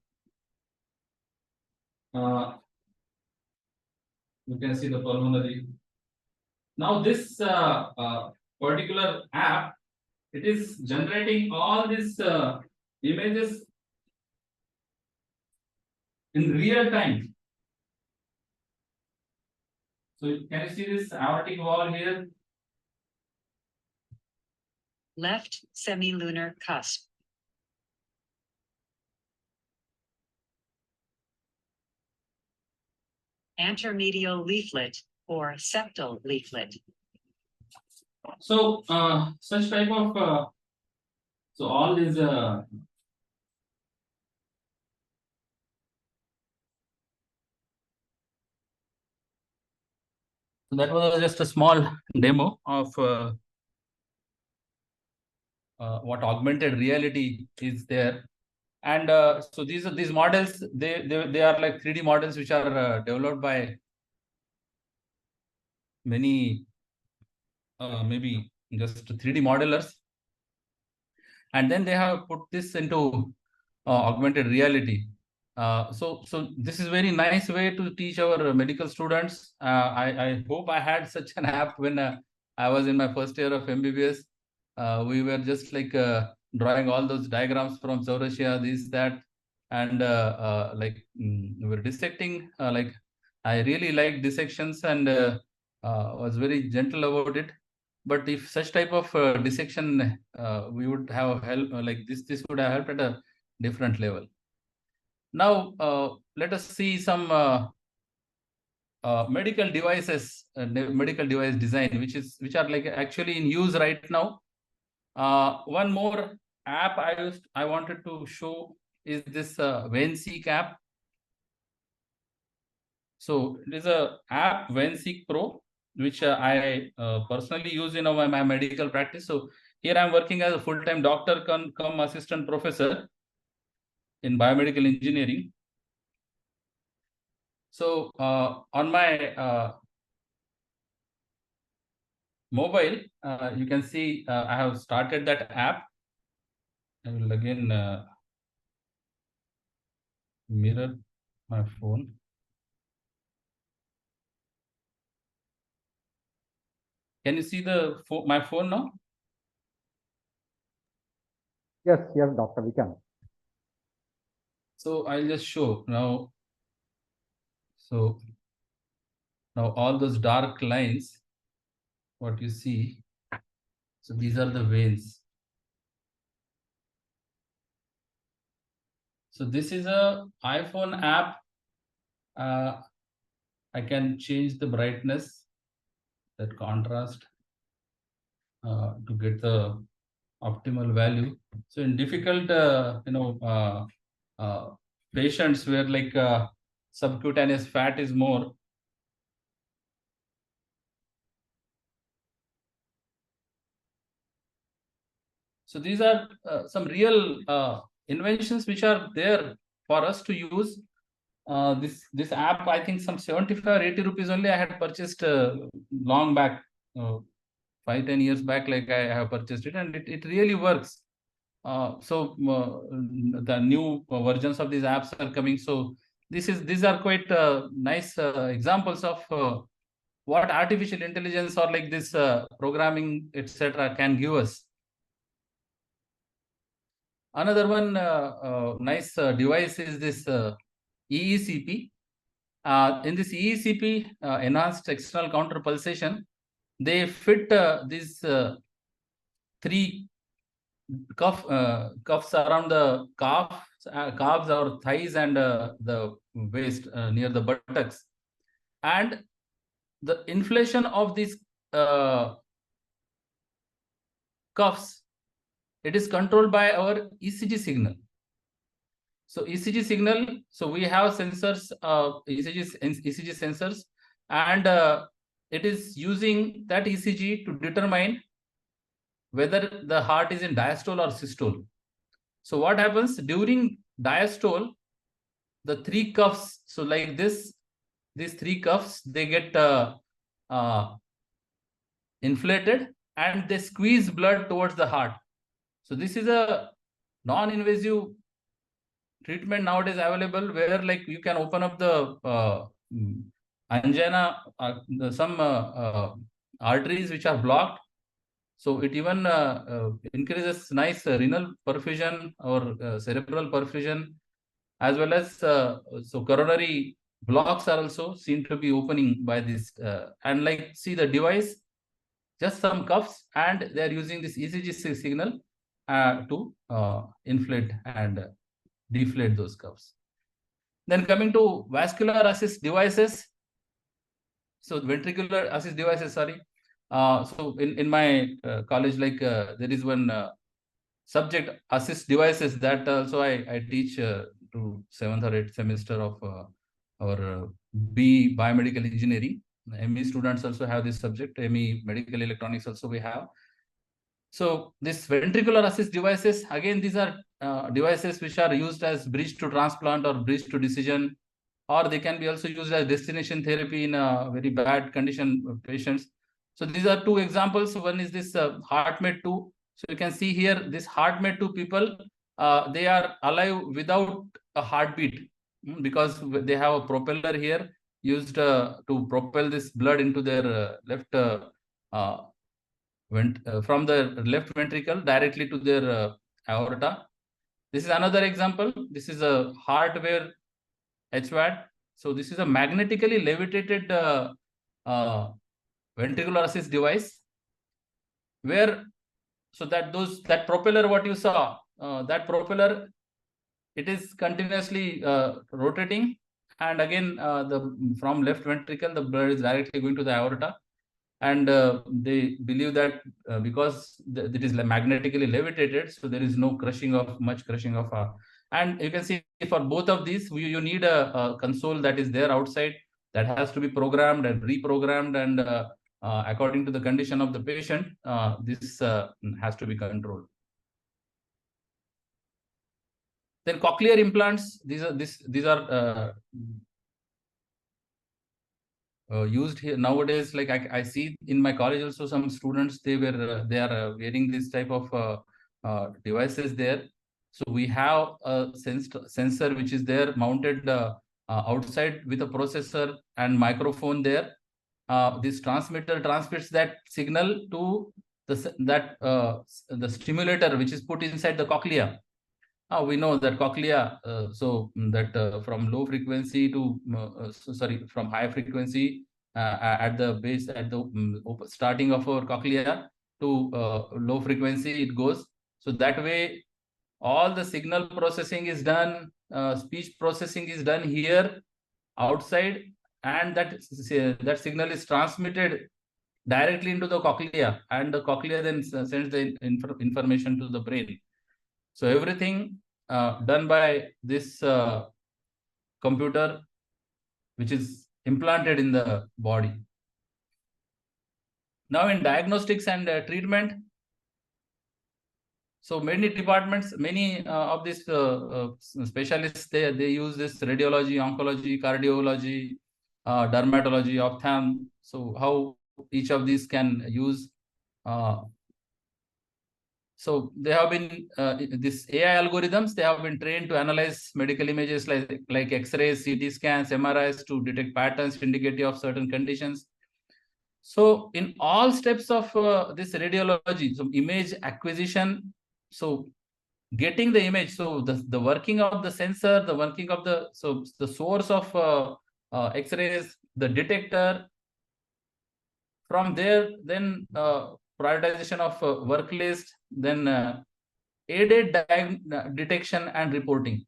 You can see the pulmonary. Now this particular app, it is generating all these images in real time. So can you see this aortic wall here? Left semilunar cusp. Antermedial leaflet or septal leaflet. So such type of so all these so that was just a small demo of what augmented reality is there. And so these models, they are like 3D models which are developed by many maybe just 3D modelers, and then they have put this into augmented reality. So this is very nice way to teach our medical students. I hope I had such an app when I was in my first year of MBBS. We were just like drawing all those diagrams from Saurashya, this, that, and we were dissecting. Like I really like dissections, and was very gentle about it. But if such type of dissection we would have help like this would have helped at a different level. Now let us see some medical devices, medical device design, which are like actually in use right now. One more app I wanted to show is this VenSeek app. So it is a app VenSeek Pro, which I personally use in my medical practice. So here I'm working as a full-time doctor come assistant professor in biomedical engineering. So on my mobile, you can see I have started that app. I will again mirror my phone. Can you see the my phone now? Yes, doctor, we can. So I'll just show now. So now all those dark lines, what you see, so these are the veins. So this is a iPhone app. I can change the brightness, that contrast, to get the optimal value. So in difficult, patients where like subcutaneous fat is more, so these are some real inventions which are there for us to use. This app, I think some 75 or 80 rupees only I had purchased long back, 5-10 years back, like I have purchased it, and it really works. The new versions of these apps are coming. So these are quite nice examples of what artificial intelligence or like this programming, etc., can give us. Another one nice device is this EECP. In this EECP, enhanced external counter pulsation, they fit these three cuffs around the calves or thighs and the waist near the buttocks, and the inflation of these cuffs, it is controlled by our ECG signal. So ECG signal, so we have sensors, ECG sensors, and it is using that ECG to determine whether the heart is in diastole or systole. So what happens during diastole, the three cuffs, so like this, these three cuffs, they get inflated and they squeeze blood towards the heart. So this is a non-invasive treatment nowadays available, where like you can open up the angina, some arteries which are blocked. So it even increases nice renal perfusion or cerebral perfusion, as well as so coronary blocks are also seen to be opening by this. And like see the device, just some cuffs, and they are using this ECG signal to inflate and deflate those cuffs. Then coming to vascular assist devices. So ventricular assist devices, sorry. So in my college, like there is one subject assist devices that also I teach to 7th or 8th semester of our B biomedical engineering. ME students also have this subject. ME medical electronics also we have. So this ventricular assist devices, again, these are devices which are used as bridge to transplant or bridge to decision, or they can be also used as destination therapy in a very bad condition patients. So these are two examples. One is this HeartMate 2. So you can see here, this HeartMate 2 people, they are alive without a heartbeat, because they have a propeller here used to propel this blood into their left from the left ventricle directly to their aorta. This is another example. This is a hardware HVAD. So this is a magnetically levitated ventricular assist device, where so that propeller what you saw, that propeller, it is continuously rotating, and again from left ventricle the blood is directly going to the aorta. And they believe that because it is magnetically levitated, so there is no much crushing of and you can see for both of these, you need a console that is there outside, that has to be programmed and reprogrammed, and according to the condition of the patient, this has to be controlled. Then cochlear implants, these are used here nowadays. Like I see in my college also, some students, they are wearing this type of devices there. So we have a sensor which is there mounted outside with a processor and microphone there. This transmitter transmits that signal to the stimulator which is put inside the cochlea. We know that cochlea, from low frequency to, from high frequency at the base, at the starting of our cochlea to low frequency, it goes. So that way, all the signal processing is done, speech processing is done here outside, and that signal is transmitted directly into the cochlea, and the cochlea then sends the information to the brain. So everything done by this computer, which is implanted in the body. Now in diagnostics and treatment, so many departments, many of these specialists, they use this radiology, oncology, cardiology, dermatology, ophthalm. So how each of these can use. So they have been this AI algorithms. They have been trained to analyze medical images like X-rays, CT scans, MRIs to detect patterns indicative of certain conditions. So in all steps of this radiology, so image acquisition, so getting the image, so the working of the sensor, the working of the source of X-rays, the detector. From there, then prioritization of work list, then aided detection and reporting.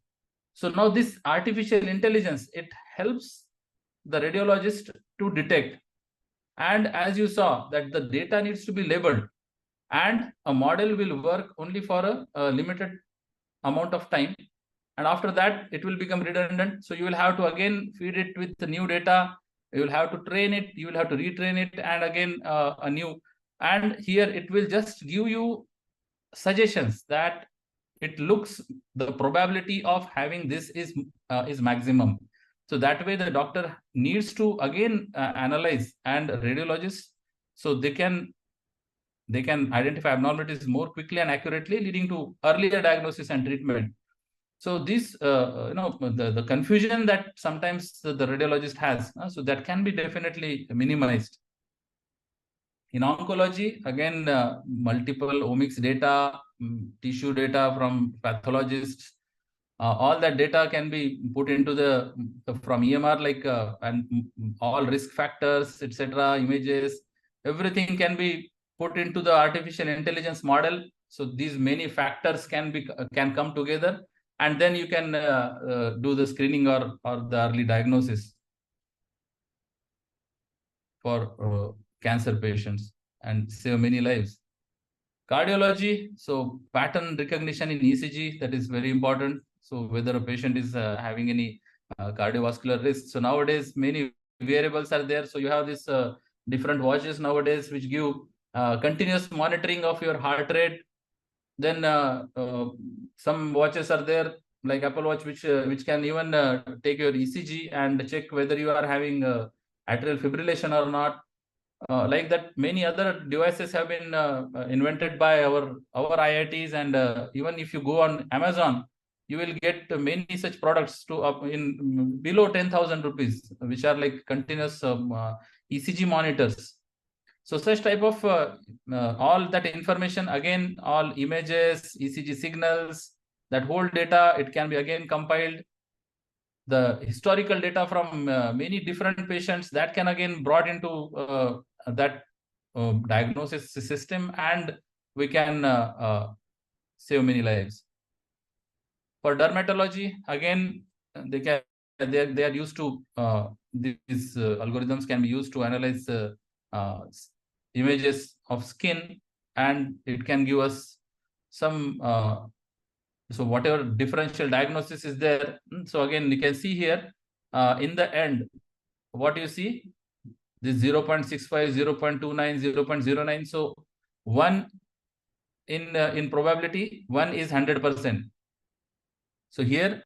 So now this artificial intelligence, it helps the radiologist to detect. And as you saw, that the data needs to be labeled, and a model will work only for a limited amount of time. And after that, it will become redundant. So you will have to again feed it with the new data. You will have to train it. You will have to retrain it, and again a new. And here it will just give you suggestions that it looks the probability of having this is maximum. So that way the doctor needs to again analyze, and radiologists, so they can identify abnormalities more quickly and accurately, leading to earlier diagnosis and treatment. So this the confusion that sometimes the radiologist has, so that can be definitely minimized. In oncology, again, multiple omics data, tissue data from pathologists, all that data can be put into the from EMR, like and all risk factors, etc., images, everything can be put into the artificial intelligence model. So these many factors can come together, and then you can do the screening or the early diagnosis for cancer patients and save many lives. Cardiology, so pattern recognition in ECG, that is very important. So whether a patient is having any cardiovascular risk. So nowadays, many variables are there. So you have this different watches nowadays, which give continuous monitoring of your heart rate. Then some watches are there, like Apple Watch, which can even take your ECG and check whether you are having atrial fibrillation or not. Like that, many other devices have been invented by our IITs, and even if you go on Amazon, you will get many such products to in below 10,000 rupees, which are like continuous ECG monitors. So such type of all that information, again, all images, ECG signals, that whole data, it can be again compiled. The historical data from many different patients, that can again brought into that diagnosis system, and we can save many lives. For dermatology, again, they are used to these algorithms can be used to analyze images of skin, and it can give us some so whatever differential diagnosis is there. So again, you can see here in the end, what you see, this 0.65, 0.29, 0.09. So 1 in probability, 1 is 100%. So here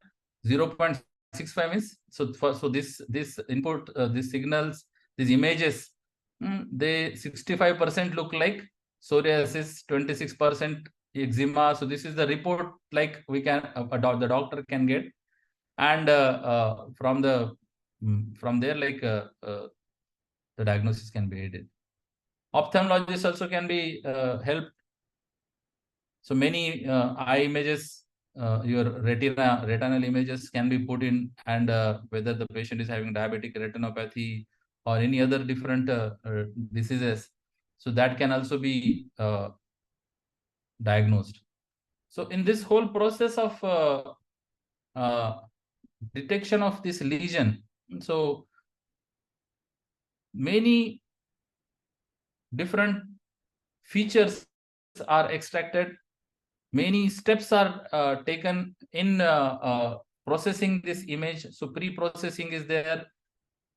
0.65 means, so this input, these signals, these images, they 65% look like psoriasis, 26% eczema. So this is the report, like we can the doctor can get, and from there, like the diagnosis can be aided. Ophthalmologists also can be helped. So many eye images your retinal images can be put in, and whether the patient is having diabetic retinopathy or any other different diseases. So that can also be diagnosed. So in this whole process of detection of this lesion, so many different features are extracted. Many steps are taken in processing this image. So pre-processing is there,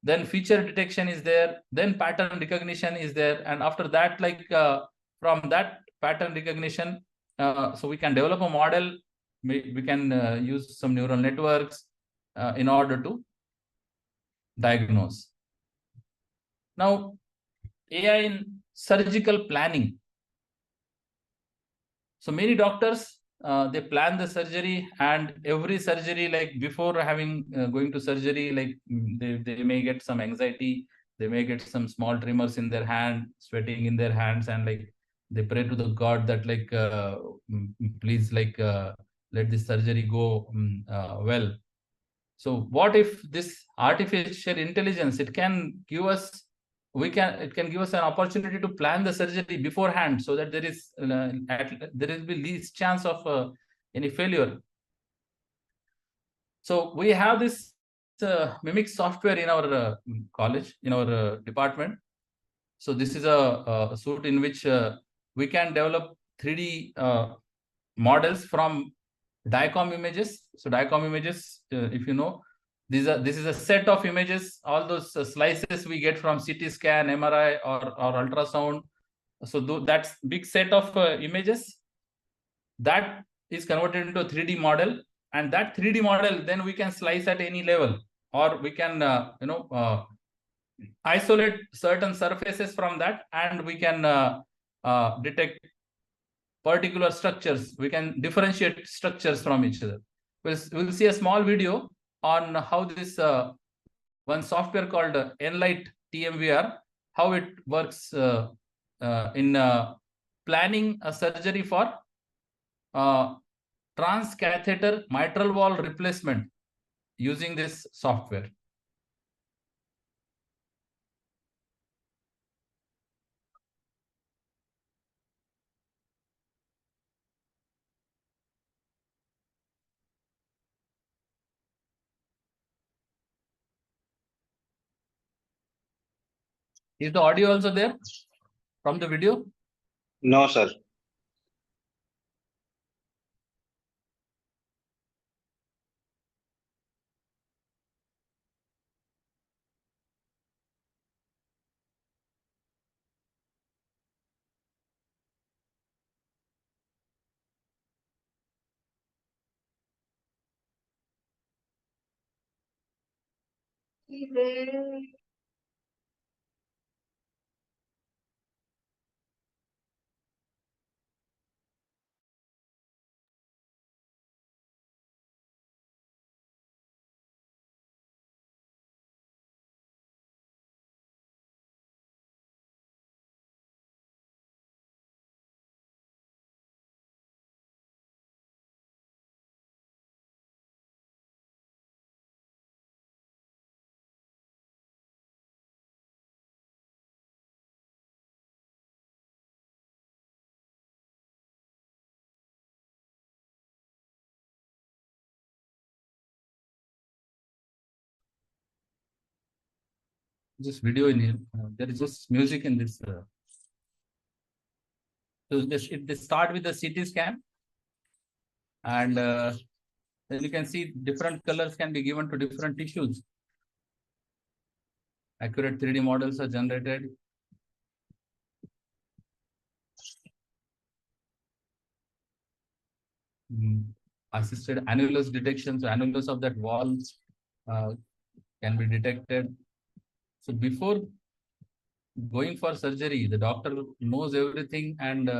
then feature detection is there, then pattern recognition is there, and after that, like from that pattern recognition, so we can develop a model. We can use some neural networks in order to diagnose. Now, AI in surgical planning. So many doctors, they plan the surgery, and every surgery, like before having going to surgery, like they may get some anxiety, they may get some small tremors in their hand, sweating in their hands, and like they pray to the God that like please like let this surgery go well. So what if this artificial intelligence, it can give us it can give us an opportunity to plan the surgery beforehand, so that there will be least chance of any failure. So we have this mimic software in our college, in our department. So this is a suite in which we can develop 3D models from DICOM images. So DICOM images, if you know, this is a set of images, all those slices we get from CT scan, MRI, or ultrasound. So that's big set of images that is converted into a 3D model, and that 3D model then we can slice at any level, or we can isolate certain surfaces from that, and we can detect particular structures. We can differentiate structures from each other. We'll see a small video on how this one software called Enlight TMVR, how it works in planning a surgery for transcatheter mitral valve replacement using this software. Is the audio also there from the video? No, sir. Just video in here. There is just music in this. So they start with the CT scan, and then you can see different colors can be given to different tissues. Accurate 3D models are generated. Assisted annulus detection. So annulus of that wall can be detected. So before going for surgery, the doctor knows everything, and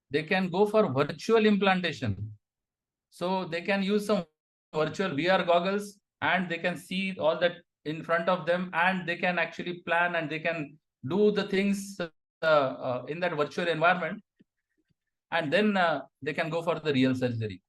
they can go for virtual implantation. So they can use some virtual VR goggles, and they can see all that in front of them, and they can actually plan, and they can do the things in that virtual environment. and then they can go for the real surgery.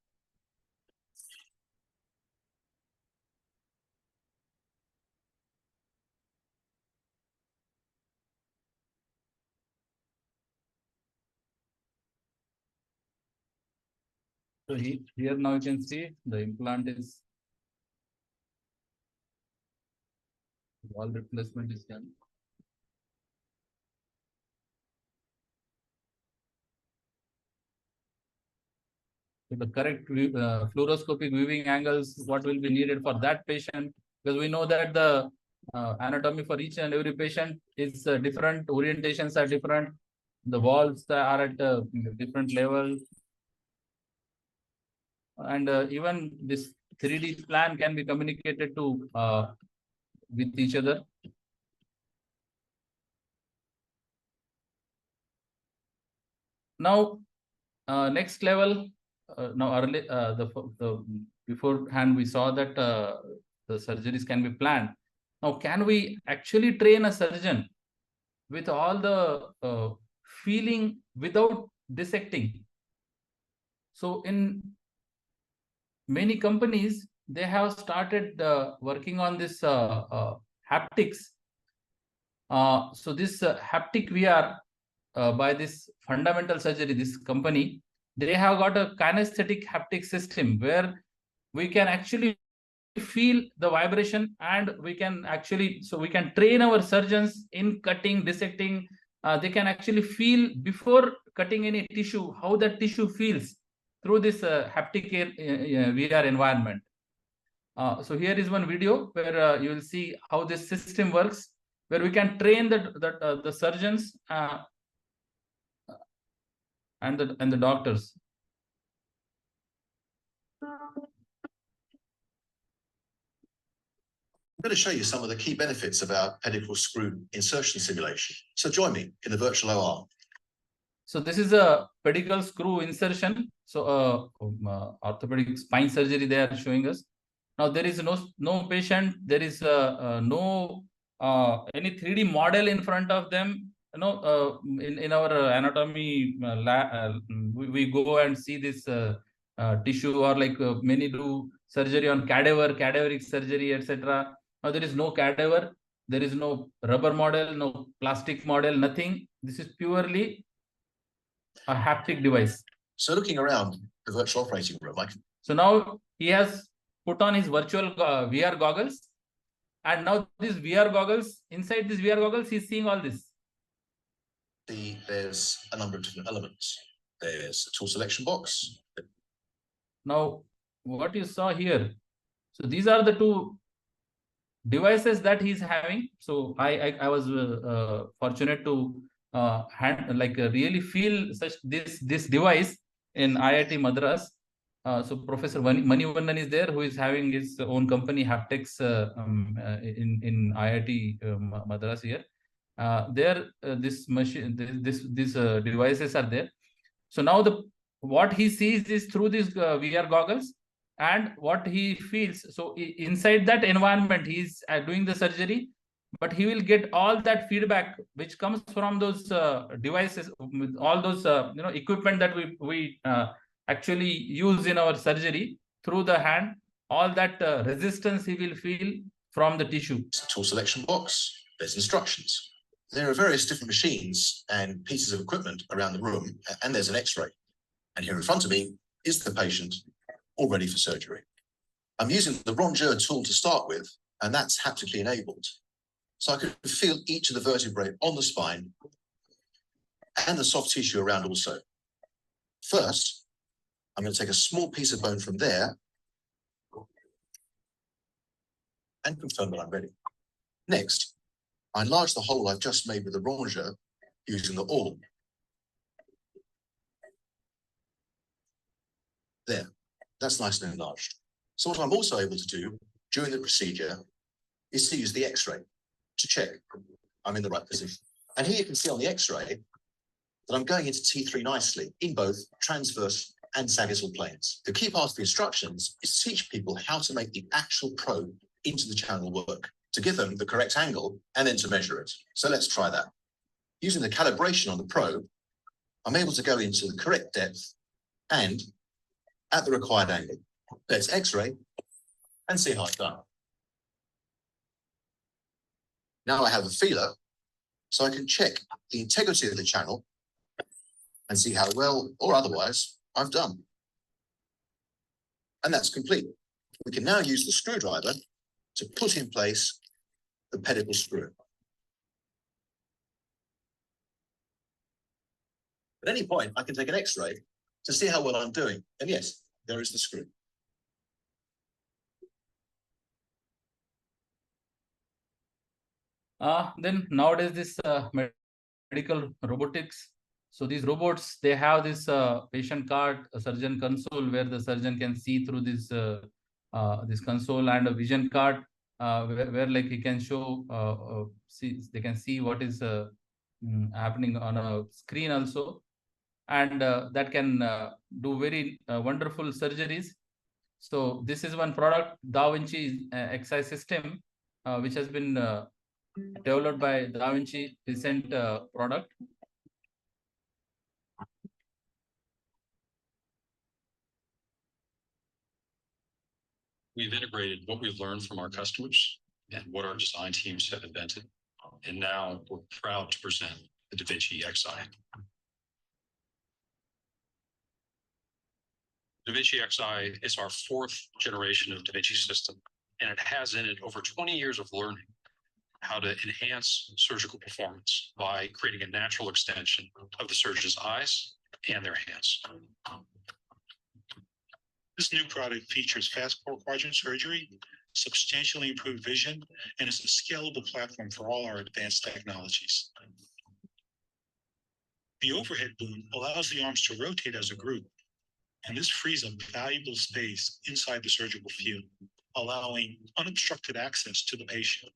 So here now you can see the implant is, wall replacement is done. So the correct fluoroscopic viewing angles, what will be needed for that patient, because we know that the anatomy for each and every patient is different, orientations are different, the walls are at different level, and even this 3D plan can be communicated to with each other. Now, next level. Now, early the beforehand we saw that the surgeries can be planned. Now, can we actually train a surgeon with all the feeling without dissecting? So, in many companies, they have started working on this haptics. So this haptic VR by this fundamental surgery, this company, they have got a kinesthetic haptic system where we can actually feel the vibration, and we can actually, so we can train our surgeons in cutting, dissecting. They can actually feel before cutting any tissue, how that tissue feels through this haptic VR environment. So here is one video where you will see how this system works, where we can train the surgeons and the doctors. I'm going to show you some of the key benefits of our pedicle screw insertion simulation. So join me in the virtual OR. So this is a pedicle screw insertion. So orthopedic spine surgery they are showing us. Now there is no patient. There is no any 3D model in front of them. You know, in our anatomy lab, we go and see this tissue, or like many do surgery on cadaveric surgery, etc. Now there is no cadaver. There is no rubber model, no plastic model, nothing. This is purely a haptic device. So looking around the virtual operating room, So now he has put on his virtual VR goggles, and now these VR goggles, inside these VR goggles, he's seeing all this. See, there's a number of different elements. There's a tool selection box. Now, what you saw here, so these are the two devices that he's having. So I was fortunate to really feel such this device in IIT Madras. So Professor Manivannan is there, who is having his own company Haptics in IIT Madras here. There this machine, these devices are there. So now what he sees is through these VR goggles, and what he feels. So inside that environment, he's doing the surgery, but he will get all that feedback which comes from those devices, with all those equipment that we actually use in our surgery through the hand. All that resistance he will feel from the tissue. Tool selection box. There's instructions. There are various different machines and pieces of equipment around the room, and there's an X-ray. And here in front of me is the patient, all ready for surgery. I'm using the rongeur tool to start with, and that's haptically enabled. So I can feel each of the vertebrae on the spine and the soft tissue around also. First, I'm going to take a small piece of bone from there and confirm that I'm ready. Next, I enlarge the hole I've just made with the rongeur using the awl. There, that's nice and enlarged. So what I'm also able to do during the procedure is to use the X-ray to check I'm in the right position. And here you can see on the X-ray that I'm going into T3 nicely in both transverse and sagittal planes. The key part of the instructions is to teach people how to make the actual probe into the channel work, to give them the correct angle and then to measure it. So let's try that. Using the calibration on the probe, I'm able to go into the correct depth and at the required angle. Let's X-ray and see how it's done. Now I have a feeler, so I can check the integrity of the channel and see how well or otherwise I've done. And that's complete. We can now use the screwdriver to put in place the pedicle screw. At any point, I can take an X-ray to see how well I'm doing. And yes, there is the screw. Then nowadays this medical robotics. So these robots, they have this patient card, a surgeon console, where the surgeon can see through this console, and a vision card where like he can show they can see what is happening on a screen also, and that can do very wonderful surgeries. So this is one product, Da Vinci XI system, which has been developed by Da Vinci, recent product. We've integrated what we've learned from our customers and what our design teams have invented. And now we're proud to present the Da Vinci XI. Da Vinci XI is our 4th generation of Da Vinci system, and it has in it over 20 years of learning how to enhance surgical performance by creating a natural extension of the surgeon's eyes and their hands. This new product features fast 4-quadrant surgery, substantially improved vision, and is a scalable platform for all our advanced technologies. The overhead boom allows the arms to rotate as a group, and this frees up valuable space inside the surgical field, allowing unobstructed access to the patient.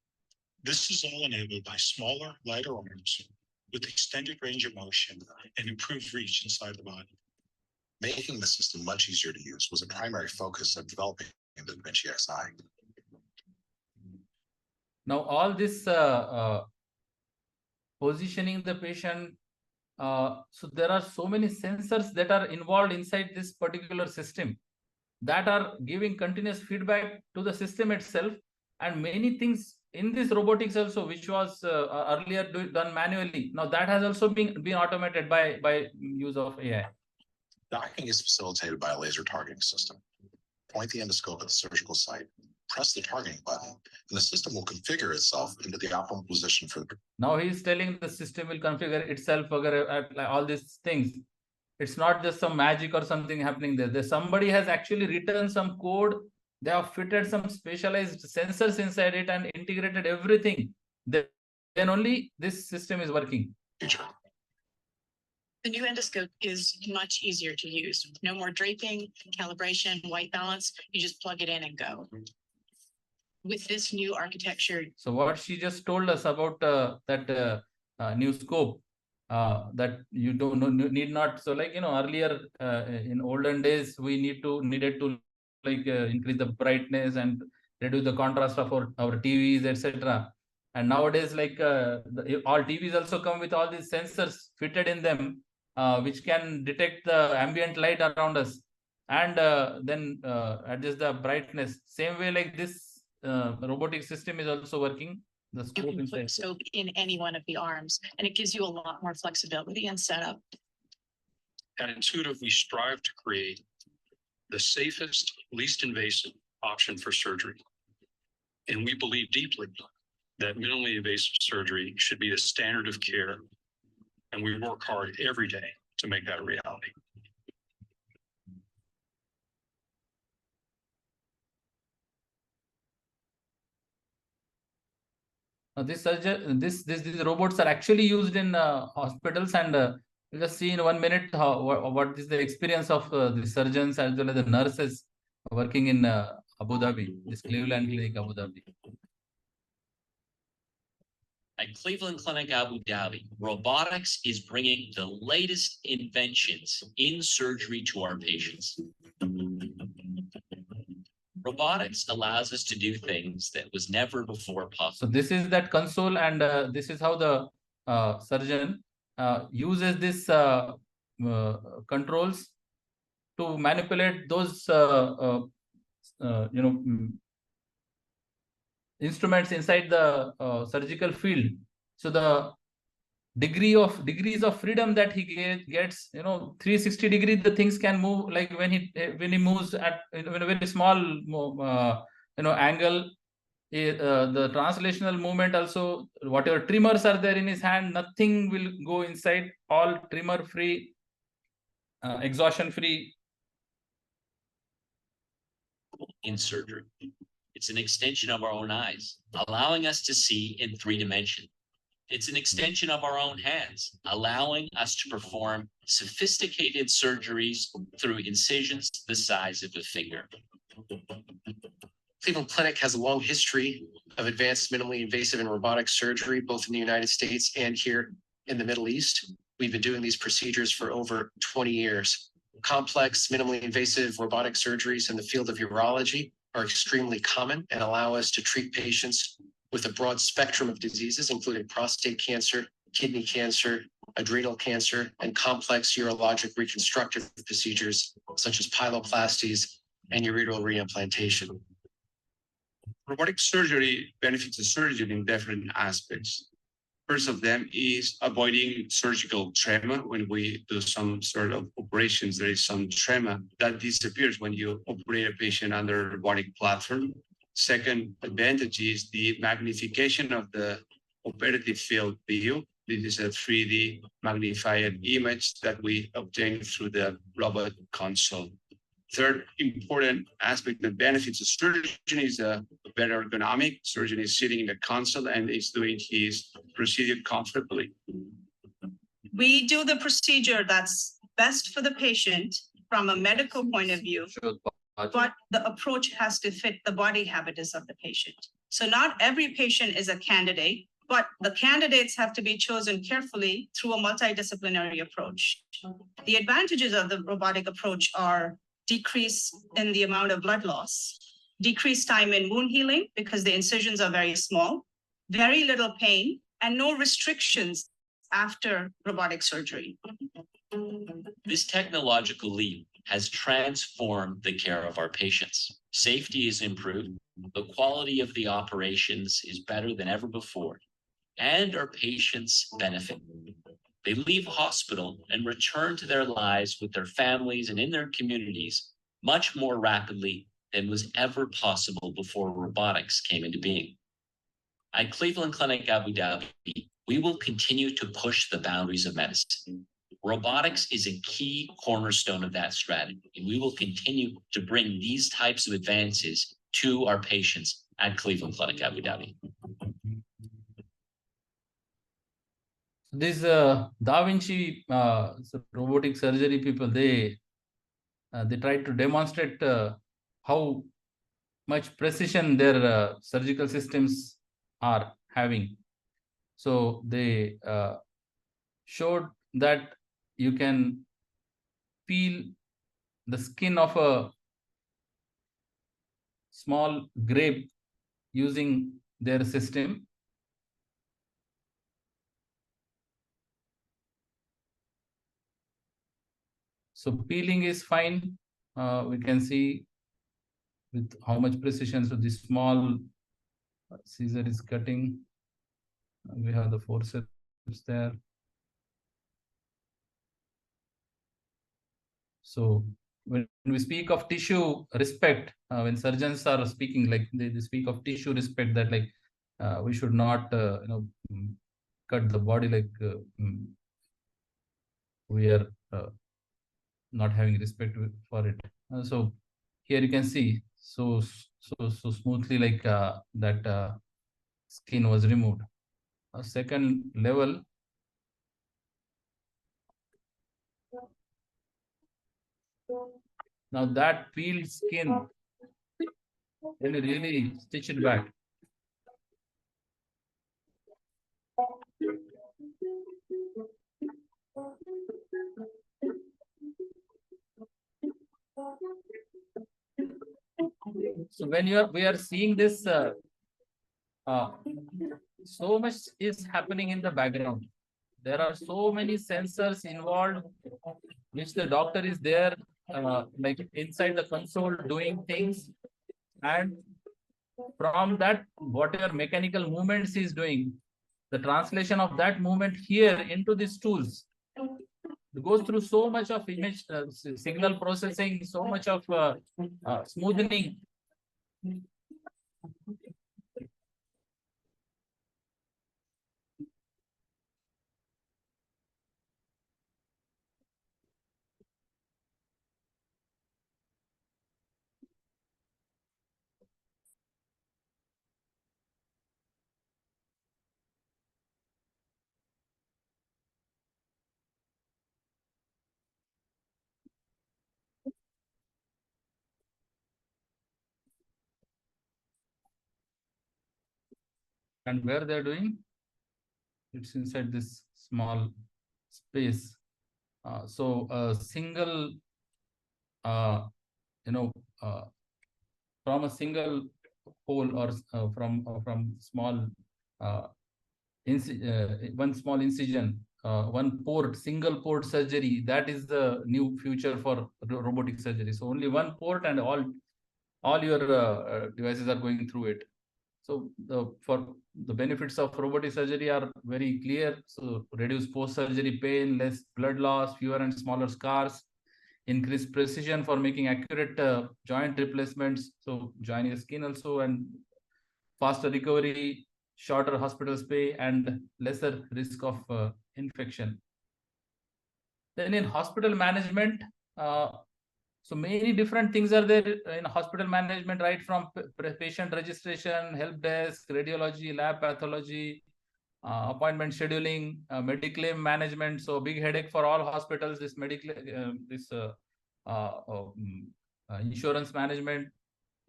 This is all enabled by smaller, lighter arms with extended range of motion and improved reach inside the body. Making the system much easier to use was a primary focus of developing the Da Vinci XI. Now all this positioning the patient, so there are so many sensors that are involved inside this particular system that are giving continuous feedback to the system itself, and many things in this robotics also, which was earlier done manually, now that has also been automated by use of AI. Docking is facilitated by a laser targeting system. Point the endoscope at the surgical site, press the targeting button, and the system will configure itself into the optimal position for the... Now he's telling the system will configure itself, all these things. It's not just some magic or something happening there. Somebody has actually written some code. They have fitted some specialized sensors inside it and integrated everything. Then only this system is working. The new endoscope is much easier to use. No more draping, calibration, white balance. You just plug it in and go. With this new architecture. So what she just told us about that new scope, that you need not. So like, earlier in olden days, we needed to increase the brightness and reduce the contrast of our TVs, etc. And nowadays, all TVs also come with all these sensors fitted in them, which can detect the ambient light around us, and then adjust the brightness. Same way, like this robotic system is also working. The scope you can inside. put scope in any one of the arms, and it gives you a lot more flexibility and setup. At Intuitive, we strive to create the safest, least invasive option for surgery. And we believe deeply that minimally invasive surgery should be the standard of care. And we work hard every day to make that a reality. These robots are actually used in hospitals, and we'll just see in 1 minute what is the experience of the surgeons as well as the nurses working in Abu Dhabi, this Cleveland Clinic, Abu Dhabi. At Cleveland Clinic Abu Dhabi, robotics is bringing the latest inventions in surgery to our patients. Robotics allows us to do things that was never before possible. So this is that console, and this is how the surgeon uses this controls to manipulate those instruments inside the surgical field. So the degrees of freedom that he gets, 360 degrees, the things can move, like when he moves at in a very small angle. The translational movement also, whatever tremors are there in his hand, nothing will go inside, all tremor free, exhaustion free. In surgery, it's an extension of our own eyes, allowing us to see in 3 dimensions. It's an extension of our own hands, allowing us to perform sophisticated surgeries through incisions the size of a finger. Cleveland Clinic has a long history of advanced minimally invasive and robotic surgery, both in the United States and here in the Middle East. We've been doing these procedures for over 20 years. Complex, minimally invasive robotic surgeries in the field of urology are extremely common and allow us to treat patients with a broad spectrum of diseases, including prostate cancer, kidney cancer, adrenal cancer, and complex urologic reconstructive procedures such as pyeloplasties and ureteral reimplantation. Robotic surgery benefits the surgeon in different aspects. First of them is avoiding surgical trauma. When we do some sort of operations, there is some trauma that disappears when you operate a patient under a robotic platform. Second advantage is the magnification of the operative field view. This is a 3D magnified image that we obtain through the robot console. Third important aspect that benefits the surgeon is a better ergonomic. Surgeon is sitting in the console and is doing his procedure comfortably. We do the procedure that's best for the patient from a medical point of view, but the approach has to fit the body habitus of the patient. So not every patient is a candidate, but the candidates have to be chosen carefully through a multidisciplinary approach. The advantages of the robotic approach are decrease in the amount of blood loss, decrease time in wound healing because the incisions are very small, very little pain, and no restrictions after robotic surgery. This technological leap has transformed the care of our patients. Safety is improved, the quality of the operations is better than ever before, and our patients benefit. They leave hospital and return to their lives with their families and in their communities much more rapidly than was ever possible before robotics came into being. At Cleveland Clinic Abu Dhabi, we will continue to push the boundaries of medicine. Robotics is a key cornerstone of that strategy, and we will continue to bring these types of advances to our patients at Cleveland Clinic Abu Dhabi. These Da Vinci robotic surgery people, they tried to demonstrate how much precision their surgical systems are having. So they showed that you can feel the skin of a small grape using their system. So peeling is fine. We can see with how much precision. So this small scissor is cutting. We have the forceps there. So when we speak of tissue respect, when surgeons are speaking, like they speak of tissue respect, that like we should not cut the body like we are not having respect for it. So here you can see so smoothly, like that skin was removed. A second level. Now that peeled skin, then you really stitch it back. So when we are seeing this, so much is happening in the background. there are so many sensors involved, which the doctor is there, like inside the console doing things. And from that, whatever mechanical movements he is doing, the translation of that movement here into these tools, it goes through so much of image signal processing, so much of smoothening. And where they're doing, it's inside this small space. So a single, from a single hole or from small, one small incision, one port, single port surgery. That is the new future for robotic surgery. So only one port and all your devices are going through it. So for the benefits of robotic surgery are very clear. So reduce post-surgery pain, less blood loss, fewer and smaller scars, increase precision for making accurate joint replacements. So joining the skin also, and faster recovery, shorter hospital stay, and lesser risk of infection. Then in hospital management, so many different things are there in hospital management, right from patient registration, help desk, radiology, lab pathology, appointment scheduling, mediclaim management. So big headache for all hospitals, this insurance management,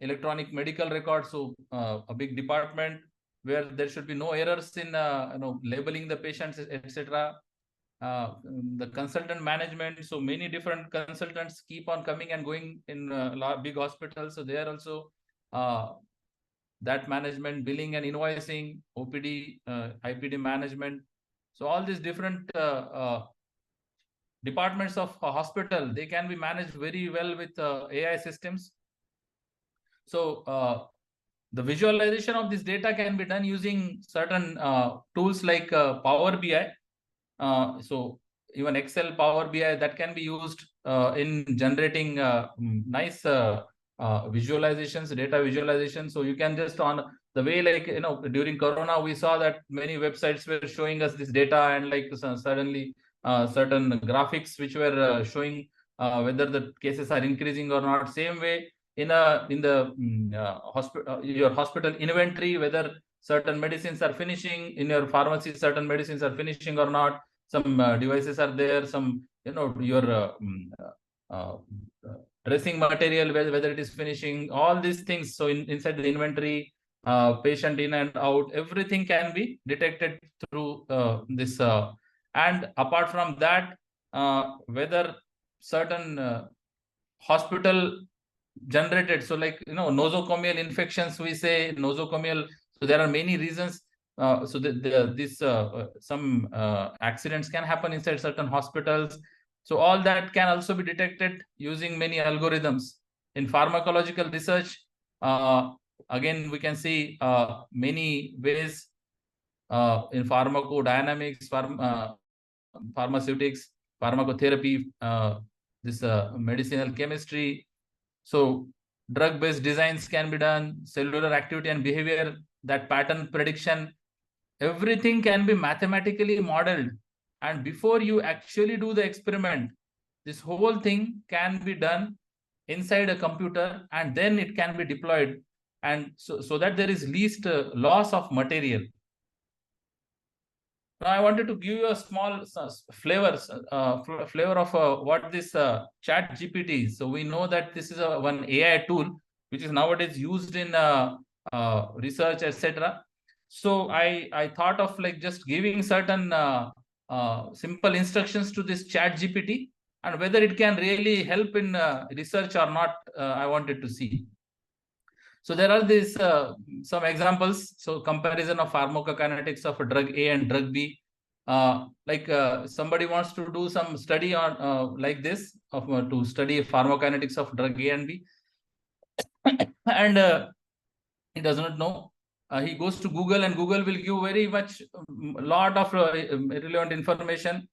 electronic medical records. So a big department where there should be no errors in labeling the patients, etc. The consultant management, so many different consultants keep on coming and going in big hospitals. So there also that management, billing and invoicing, OPD, IPD management. So all these different departments of a hospital, they can be managed very well with AI systems. So the visualization of this data can be done using certain tools like Power BI. So even Excel, Power BI, that can be used in generating nice visualizations, data visualizations. So you can just on the way, like, during Corona, we saw that many websites were showing us this data, and like suddenly certain graphics which were showing whether the cases are increasing or not. Same way in the hospital, your hospital inventory, whether certain medicines are finishing in your pharmacy, certain medicines are finishing or not. Some devices are there, some your dressing material, whether it is finishing, all these things. So inside the inventory, patient in and out, everything can be detected through this. And apart from that, whether certain hospital generated, so like nosocomial infections, we say nosocomial. So there are many reasons. Some accidents can happen inside certain hospitals. So all that can also be detected using many algorithms. In pharmacological research, again, we can see many ways in pharmacodynamics, pharmaceutics, pharmacotherapy, this medicinal chemistry. So drug-based designs can be done, cellular activity and behavior, that pattern prediction, everything can be mathematically modeled. And before you actually do the experiment, this whole thing can be done inside a computer, and then it can be deployed, and so that there is least loss of material. Now I wanted to give you a small flavor of what this Chat GPT is. So we know that this is one AI tool which is nowadays used in research, etc. So I thought of like just giving certain simple instructions to this Chat GPT, and whether it can really help in research or not, I wanted to see. So there are these some examples. So comparison of pharmacokinetics of a drug A and drug B. somebody wants to do some study on like this to study pharmacokinetics of drug A and B, and he does not know. He goes to Google, and Google will give very much lot of relevant information.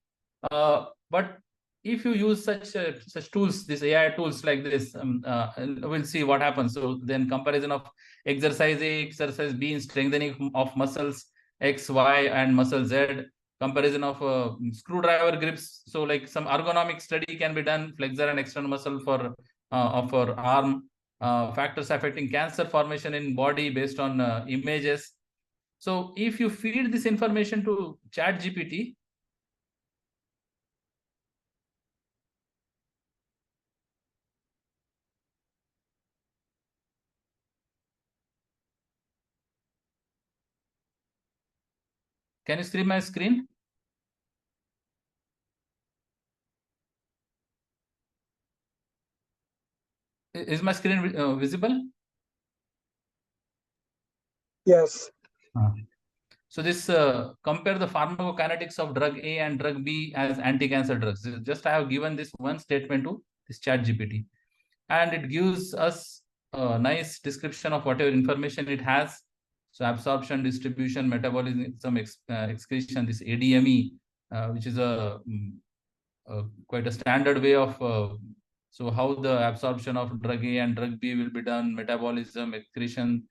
But if you use such tools, these AI tools like this, we'll see what happens. So then comparison of exercise A, exercise B in strengthening of muscles X, Y, and muscle Z, comparison of screwdriver grips. So like some ergonomic study can be done, flexor and external muscle for arm, factors affecting cancer formation in body based on images. So if you feed this information to ChatGPT, can you see my screen? Is my screen visible? Yes. So this compare the pharmacokinetics of drug A and drug B as anti-cancer drugs. Just I have given this one statement to this ChatGPT, and it gives us a nice description of whatever information it has. So absorption, distribution, metabolism, excretion, this ADME, which is quite a standard way of so how the absorption of drug A and drug B will be done, metabolism, excretion,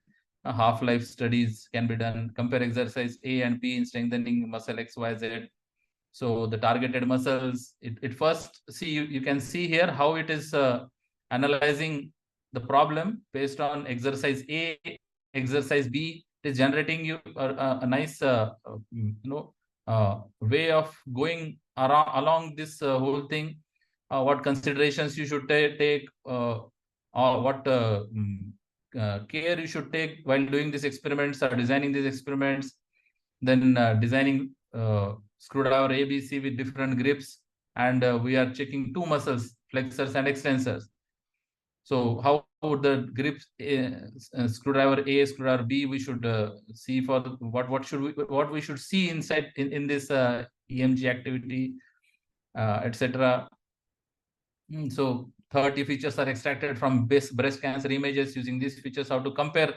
half-life studies can be done, compare exercise A and B in strengthening muscle X, Y, Z. So the targeted muscles, it first, see, you can see here how it is analyzing the problem based on exercise A, exercise B. It is generating you a nice way of going along this whole thing. What considerations you should take, or what care you should take while doing these experiments or designing these experiments. Then designing screwdriver ABC with different grips, and we are checking two muscles, flexors and extensors. So how would the grips, screwdriver A, screwdriver B, we should see for what we should see inside in this EMG activity, etc. So 30 features are extracted from breast cancer images using these features, how to compare.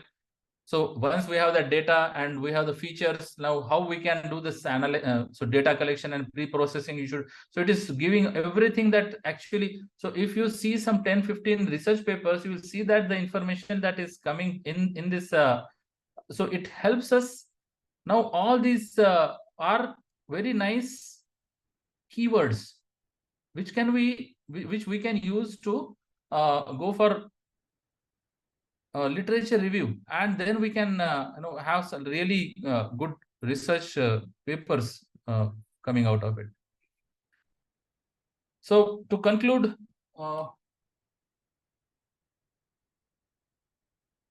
So once we have the data and we have the features, now how we can do this so data collection and pre-processing, so it is giving everything that actually, so if you see some 10-15 research papers, you will see that the information that is coming in this, so it helps us. Now all these are very nice keywords which we can use to go for literature review, and then we can have some really good research papers coming out of it. So to conclude,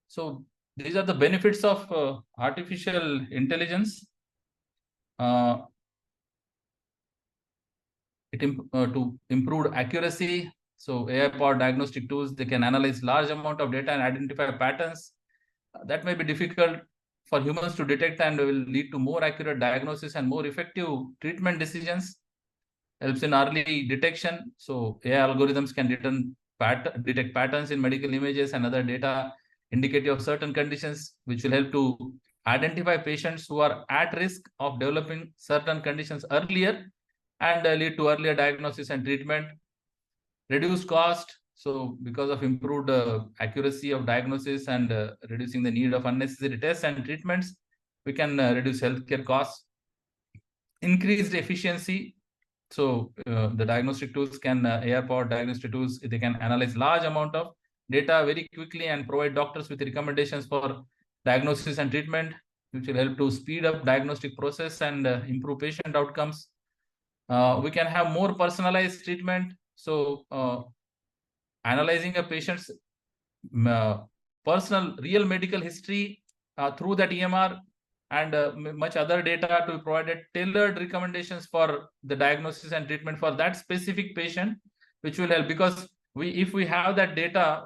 so these are the benefits of artificial intelligence. To improve accuracy. So AI-powered diagnostic tools, they can analyze large amount of data and identify patterns that may be difficult for humans to detect, and will lead to more accurate diagnosis and more effective treatment decisions. Helps in early detection. So AI algorithms can detect patterns in medical images and other data indicative of certain conditions, which will help to identify patients who are at risk of developing certain conditions earlier, and lead to earlier diagnosis and treatment. Reduce cost. So because of improved accuracy of diagnosis and reducing the need of unnecessary tests and treatments, we can reduce healthcare costs. Increased efficiency. So the diagnostic tools can, AI-powered diagnostic tools, they can analyze large amount of data very quickly and provide doctors with recommendations for diagnosis and treatment, which will help to speed up diagnostic process and improve patient outcomes. We can have more personalized treatment. So analyzing a patient's personal real medical history through that EMR and much other data to provide tailored recommendations for the diagnosis and treatment for that specific patient, which will help, because if we have that data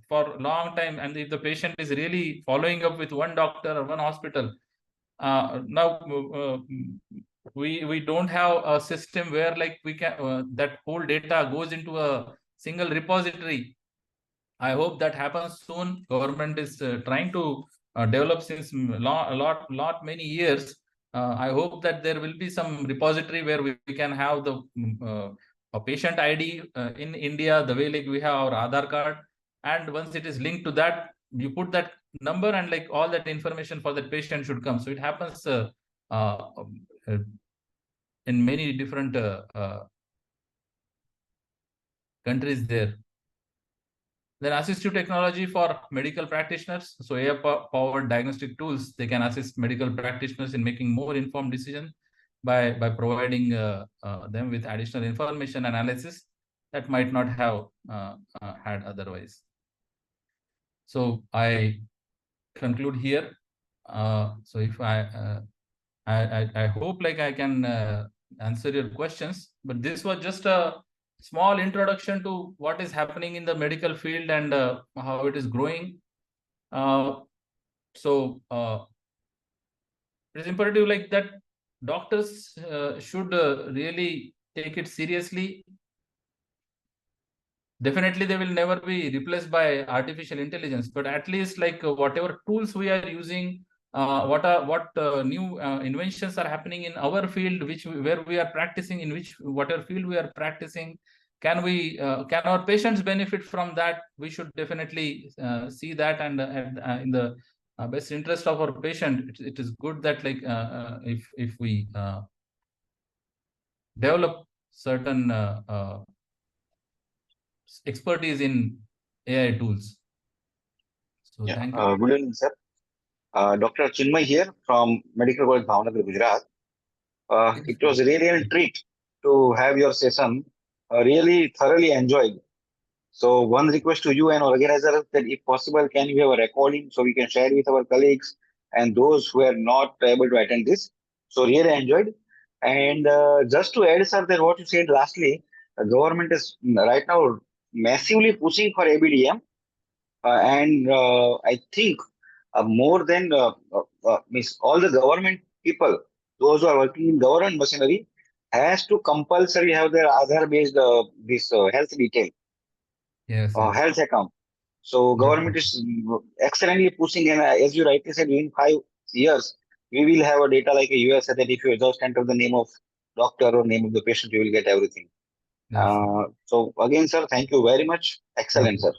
for a long time, and if the patient is really following up with one doctor or one hospital, now we don't have a system where like we can that whole data goes into a single repository. I hope that happens soon. Government is trying to develop since lot many years. I hope that there will be some repository where we can have the a patient ID in India, the way like we have our Aadhaar card, and once it is linked to that, you put that number and like all that information for that patient should come. So it happens uh, in many different countries there. Then assistive technology for medical practitioners. So AI-powered diagnostic tools, they can assist medical practitioners in making more informed decisions by providing them with additional information analysis that might not have had otherwise. So I conclude here. So if I hope like I can answer your questions, but this was just a small introduction to what is happening in the medical field and how it is growing. So it is imperative like that doctors should really take it seriously. Definitely they will never be replaced by artificial intelligence, but at least like whatever tools we are using, what new inventions are happening in our field, where we are practicing, in whatever field we are practicing, can our patients benefit from that? We should definitely see that, and in the best interest of our patient, it is good that like if we develop certain expertise in AI tools. So thank you. Good evening, sir. Dr. Chinmay here from Medical College Bhavnagar, Gujarat. It was really a treat to have your session. Really thoroughly enjoyed. So one request to you and organizers that if possible, can you have a recording so we can share with our colleagues and those who are not able to attend this. So really enjoyed. And just to add, sir, that what you said lastly, the government is right now massively pushing for ABDM. And I think more than means all the government people, those who are working in government machinery, has to compulsory have their Aadhaar based this health detail, Yes. health account. So government is excellently pushing, and as you rightly said, in 5 years we will have a data like a US that if you just enter the name of doctor or name of the patient, you will get everything. So again, sir, thank you very much. Excellent, sir.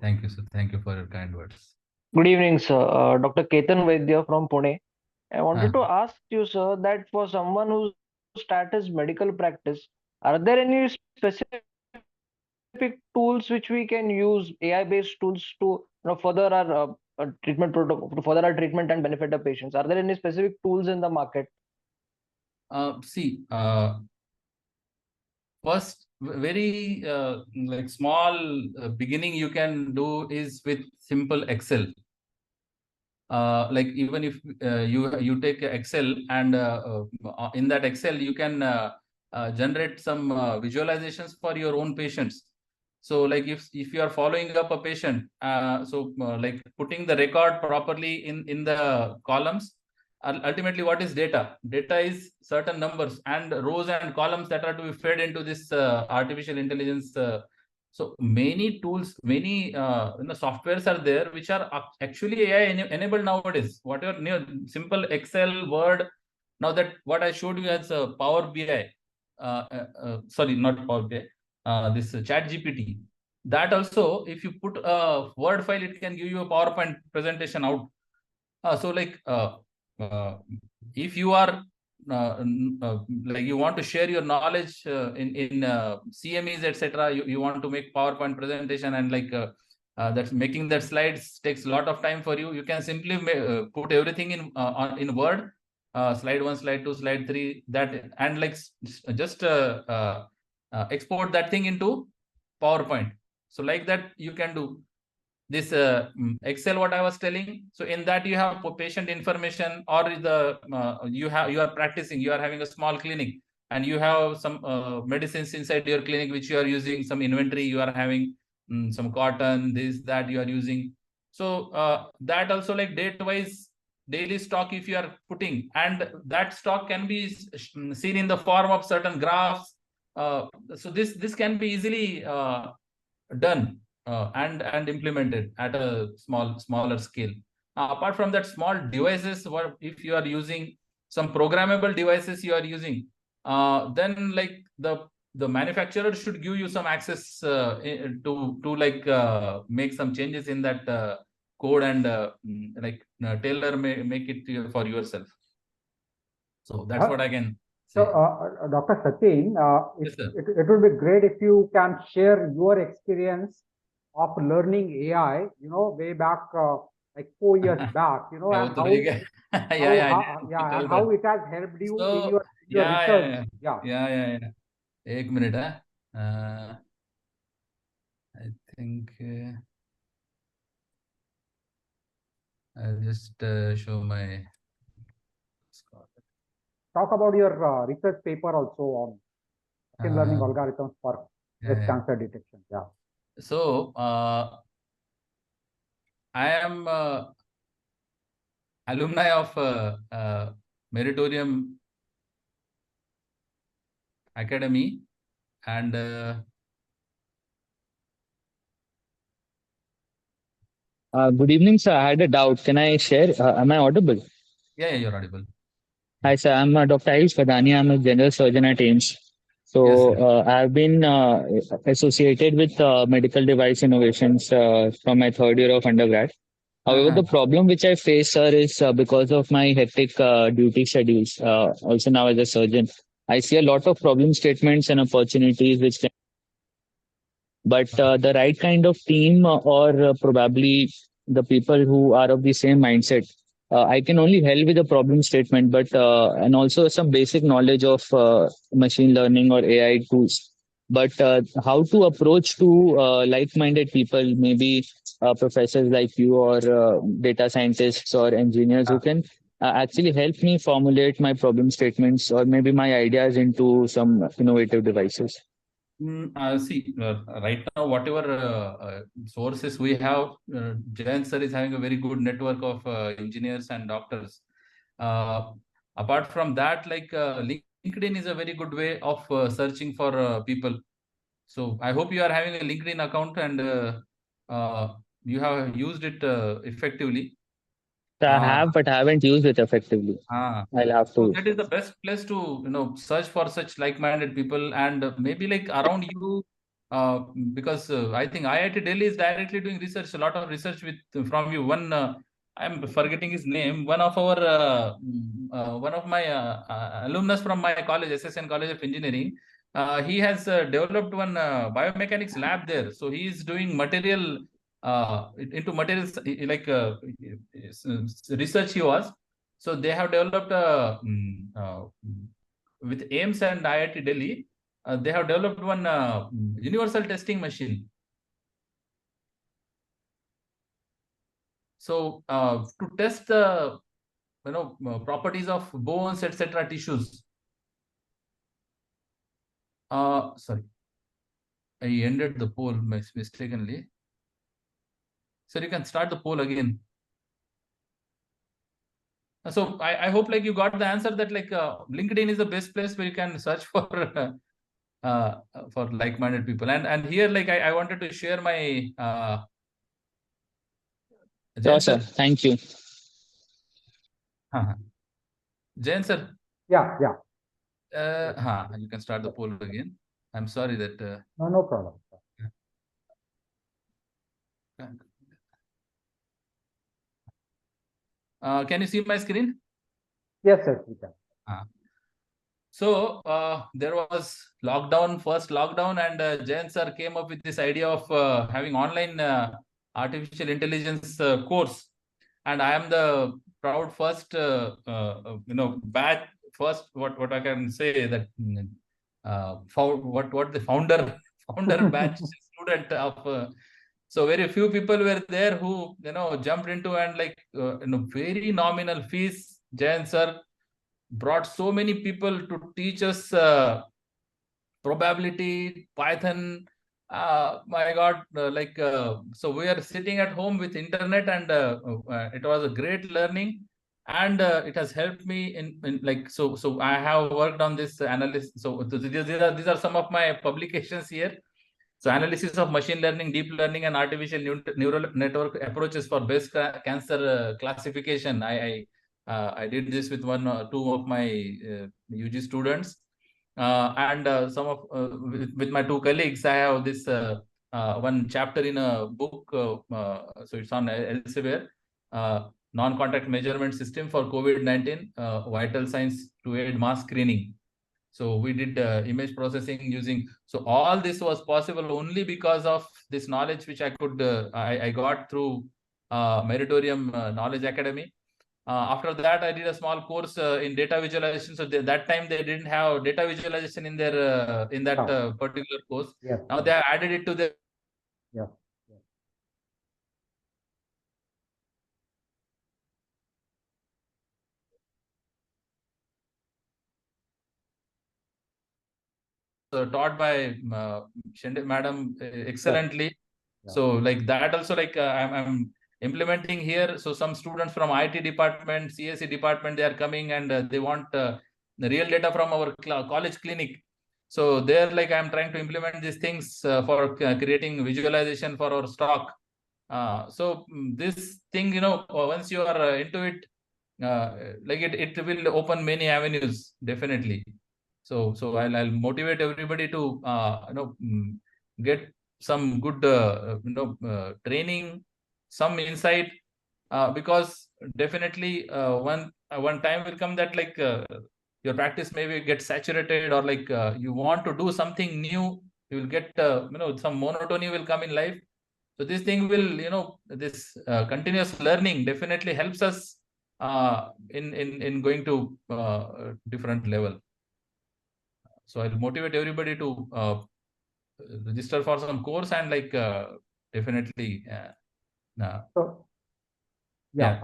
Thank you, sir. Thank you for your kind words. Good evening, sir. Dr. Ketan Vaidya from Pune. I wanted to ask you, sir, that for someone who starts medical practice, are there any specific tools which we can use, AI-based tools to further our treatment protocol, to further our treatment and benefit the patients? Are there any specific tools in the market? See, first, very like small beginning you can do is with simple Excel. Like even if you take Excel and in that Excel you can generate some visualizations for your own patients. So like if you are following up a patient, like putting the record properly in the columns. Ultimately, what is data? Data is certain numbers and rows and columns that are to be fed into this artificial intelligence. So many tools, many softwares are there which are actually AI enabled nowadays. Whatever simple Excel, Word. Now that what I showed you as Power BI, sorry, not Power BI, this Chat GPT. That also, if you put a Word file, it can give you a PowerPoint presentation out. So like if you are like you want to share your knowledge in CMEs, etc., you want to make PowerPoint presentation and like that's making that slides takes a lot of time for you. You can simply put everything in Word, slide 1, slide 2, slide 3, that, and like just export that thing into PowerPoint. So like that you can do this Excel, what I was telling. So in that you have patient information, or the you are practicing, you are having a small clinic and you have some medicines inside your clinic which you are using, some inventory you are having, some cotton, this, that you are using. So that also like date wise daily stock if you are putting, and that stock can be seen in the form of certain graphs. So this can be easily done and implemented at a smaller scale. Apart from that, small devices, what if you are using some programmable devices you are using, then like the manufacturer should give you some access to like make some changes in that code and tailor make it for yourself. So that's what I can say. So, Dr. Sachin, Yes, sir. it would be great if you can share your experience of learning AI, way back like 4 years back, and how, and how it has helped you in your research. Yeah. Ek minute, I think I'll just show my. Talk about your research paper also on machine learning algorithms for breast cancer detection. Yeah. So I am alumni of Meritorium Academy, and good evening, sir. I had a doubt. Can I share? Am I audible? Yeah, you're audible. Hi, sir. I'm Dr. Ayush Kadani. I'm a general surgeon at AIMS. So I've been associated with medical device innovations from my third year of undergrad. However, the problem which I face, sir, is because of my hectic duty schedules. Also now as a surgeon, I see a lot of problem statements and opportunities which can. But the right kind of team or probably the people who are of the same mindset, I can only help with the problem statement, but and also some basic knowledge of machine learning or AI tools. But how to approach to like-minded people, maybe professors like you or data scientists or engineers who can actually help me formulate my problem statements or maybe my ideas into some innovative devices. See, right now, whatever sources we have, Jayant sir is having a very good network of engineers and doctors. Apart from that, like LinkedIn is a very good way of searching for people. So I hope you are having a LinkedIn account and you have used it effectively. I have, but I haven't used it effectively. I'll have So to. that is the best place to search for such like-minded people, and maybe like around you, because I think IIT Delhi is directly doing research, a lot of research with from you. One I'm forgetting his name. One of our one of my alumnus from my college, SSN College of Engineering. He has developed one biomechanics lab there. So he is doing material into materials like research he was. So they have developed with AIMS and IIT Delhi. They have developed one universal testing machine. So to test the properties of bones, etc., tissues. Sorry, I ended the poll mistakenly. So you can start the poll again. So I hope like you got the answer that like LinkedIn is the best place where you can search for like-minded people. And here like I wanted to share my Sure, sir. Thank you. Jain sir. Yeah. You can start the poll again. I'm sorry that. No problem. Can you see my screen? Yes, we can. So there was first lockdown, and Jain sir came up with this idea of having online artificial intelligence course, and I am the proud first, batch. First, what I can say that what the founder batch student of. So very few people were there who jumped into and like very nominal fees. Jain sir brought so many people to teach us probability, Python. My God, so we are sitting at home with internet, and it was a great learning. and it has helped me in like, so I have worked on this analysis. So these are some of my publications here. So analysis of machine learning, deep learning, and artificial neural network approaches for breast cancer classification. I did this with two of my UG students, and some of with my two colleagues. I have this one chapter in a book. So it's on elsewhere. Non-contact measurement system for COVID-19 vital signs to aid mass screening. So we did image processing using. So all this was possible only because of this knowledge which I could I got through Meritorium Knowledge Academy. After that, I did a small course in data visualization. So that time they didn't have data visualization in their in that particular course. Yes. Now they have added it to the. Yeah. Taught by Shende madam excellently. Yeah. So like that also, like I'm implementing here. So some students from IT department, CSE department, they are coming and they want the real data from our college clinic. So there, like I'm trying to implement these things for creating visualization for our stock. So this thing, you know, once you are into it, like it will open many avenues, definitely. So I'll motivate everybody to get some good training, some insight, because definitely one time will come that like your practice maybe get saturated, or like you want to do something new, you will get some monotony will come in life. So this thing will this continuous learning definitely helps us in going to different level. So I'll motivate everybody to register for some course and like definitely. So thank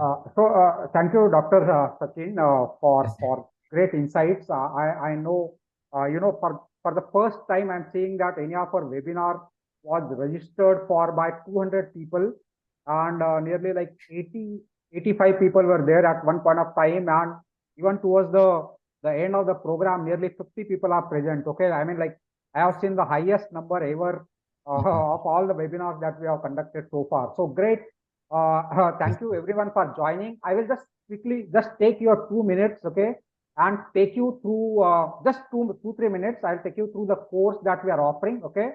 you, Dr. Sachin, for great insights. I know for the first time I'm seeing that any of our webinar was registered for by 200 people, and nearly like 85 people were there at one point of time, and even towards the end of the program, nearly 50 people are present. Okay, I mean, like I have seen the highest number ever of all the webinars that we have conducted so far. So great. Thank you everyone for joining. I will just quickly just take your 2 minutes, okay, and take you through just 3 minutes. I'll take you through the course that we are offering. Okay,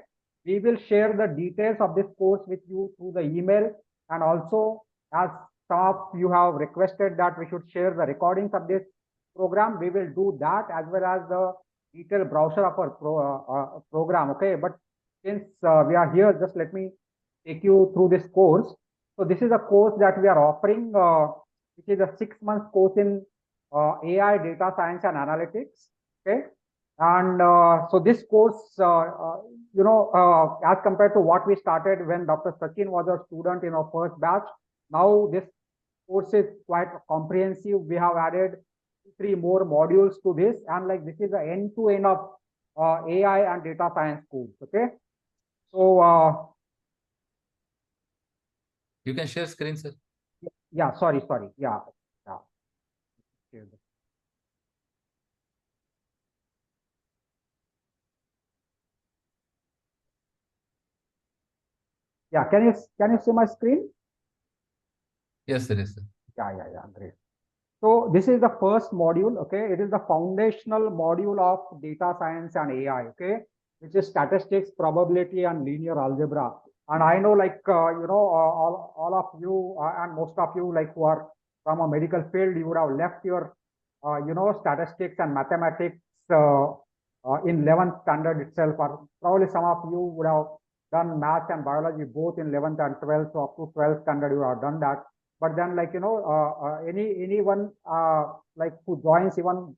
we will share the details of this course with you through the email, and also as some of you have requested that we should share the recordings of this program, we will do that, as well as the detailed brochure of our program. Okay, but since we are here, just let me take you through this course. So this is a course that we are offering, which is a 6-month course in AI, data science, and analytics. Okay, and so this course, as compared to what we started when Dr. Sachin was a student in our first batch, now this course is quite comprehensive. We have added 3 more modules to this, and like this is the end-to-end of AI and data science course. Okay, so. You can share screen, sir. Yeah, sorry. Yeah. Yeah, can you see my screen? Yes, there is, sir. Yeah, great. So this is the first module. Okay, it is the foundational module of data science and AI. Okay, which is statistics, probability, and linear algebra. And I know, like all of you and most of you, like who are from a medical field, you would have left your statistics and mathematics in 11th standard itself, or probably some of you would have done math and biology both in 11th and 12th. So up to 12th standard, you have done that. But then, like anyone like who joins even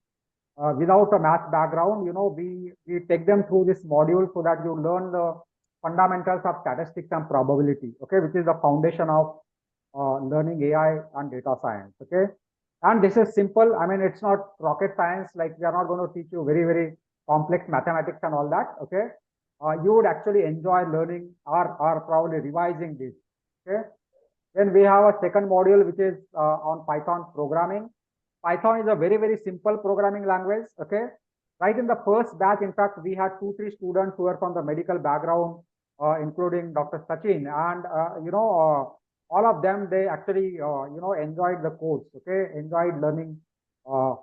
without a math background, we take them through this module so that you learn the fundamentals of statistics and probability. Okay, which is the foundation of learning AI and data science. Okay, and this is simple. I mean, it's not rocket science. Like we are not going to teach you very, very complex mathematics and all that. Okay, you would actually enjoy learning or probably revising this. Okay. Then we have a second module, which is on Python programming. Python is a very, very simple programming language. Okay. Right in the first batch, in fact, we had 2-3 students who were from the medical background, including Dr. Sachin, and all of them, they actually enjoyed the course. Okay, enjoyed learning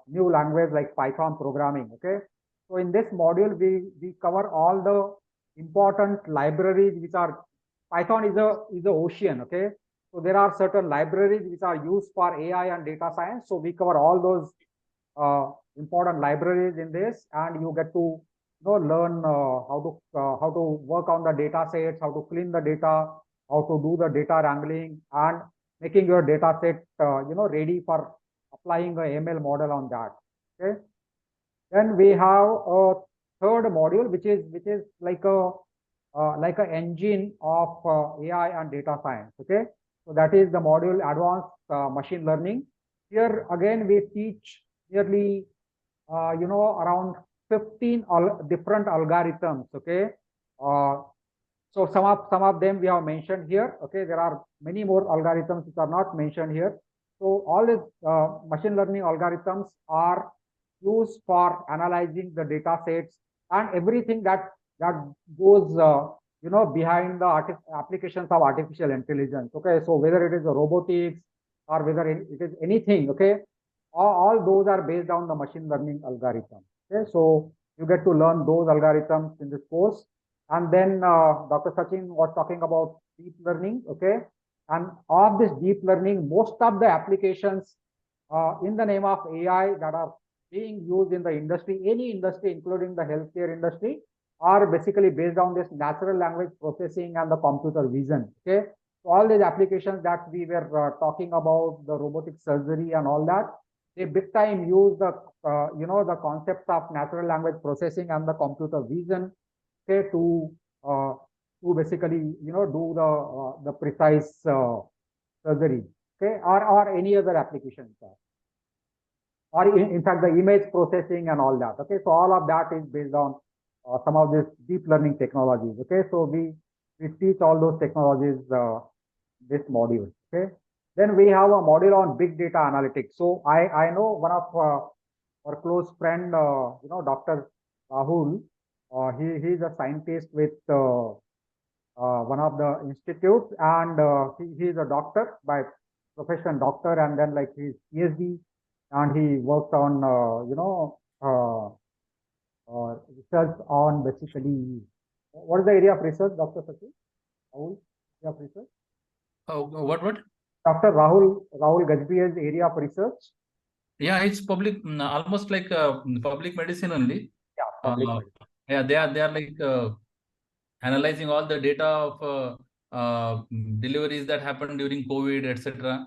new language like Python programming. Okay, so in this module, we cover all the important libraries which are Python is a ocean. Okay, so there are certain libraries which are used for AI and data science. So we cover all those important libraries in this, and you get to learn how to work on the data sets, how to clean the data, how to do the data wrangling, and making your data set ready for applying a ML model on that. Okay. Then we have a third module, which is like a engine of AI and data science. Okay, so that is the module advanced machine learning. Here again we teach nearly around 15 different algorithms. Okay, so some of them we have mentioned here. Okay, there are many more algorithms which are not mentioned here. So all these machine learning algorithms are used for analyzing the data sets and everything that goes behind the applications of artificial intelligence. Okay, so whether it is a robotics or whether it is anything. Okay, all those are based on the machine learning algorithm. Okay, so you get to learn those algorithms in this course. And then Dr. Sachin was talking about deep learning. Okay, and of this deep learning, most of the applications in the name of AI that are being used in the industry, any industry, including the healthcare industry, are basically based on this natural language processing and the computer vision. Okay, so all these applications that we were talking about, the robotic surgery and all that, they big time use the the concepts of natural language processing and the computer vision, okay, to basically do the precise surgery, okay, or any other applications, or in fact the image processing and all that. Okay, so all of that is based on some of these deep learning technologies. Okay, so we teach all those technologies this module. Okay, then we have a module on big data analytics. So I know one of our close friend, Dr. Rahul. He's a scientist with one of the institutes, and he's a doctor by profession, doctor, and then like his PhD, and he worked on research on basically what is the area of research, Dr. Sachin? Rahul, area of research? What? Dr. Rahul Gajbi's area of research? Yeah, it's public, almost like public medicine only. Yeah, public medicine. Yeah, they are like analyzing all the data of deliveries that happened during COVID, etc.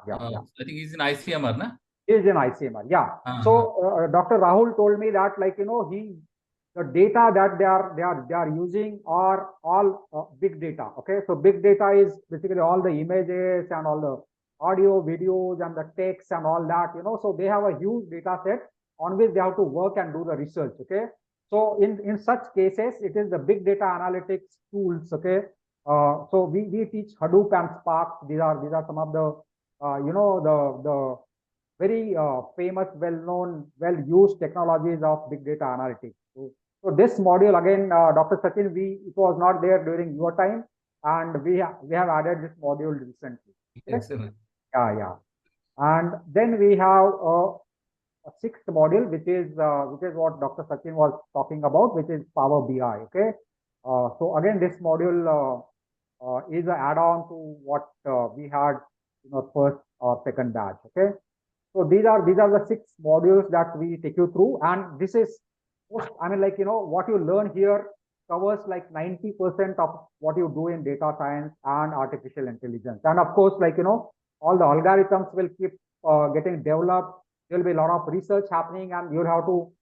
Yeah. I think he's in ICMR, na? He is in ICMR. Yeah. So Dr. Rahul told me that, like, the data that they are using are all big data. Okay, so big data is basically all the images and all the audio, videos, and the text and all that. So they have a huge data set on which they have to work and do the research. Okay, so in such cases, it is the big data analytics tools. Okay, so we teach Hadoop and Spark. These are some of the the very famous, well-known, well-used technologies of big data analytics. So this module again, Dr. Sachin, it was not there during your time, and we have added this module recently. Okay? Excellent. Yeah. And then we have a sixth module, which is what Dr. Sachin was talking about, which is Power BI. Okay. So again, this module is an add-on to what we had first or second batch. Okay. So these are the 6 modules that we take you through, and this is what you learn here covers like 90% of what you do in data science and artificial intelligence. And of course, all the algorithms will keep getting developed. There will be a lot of research happening, and you'll have to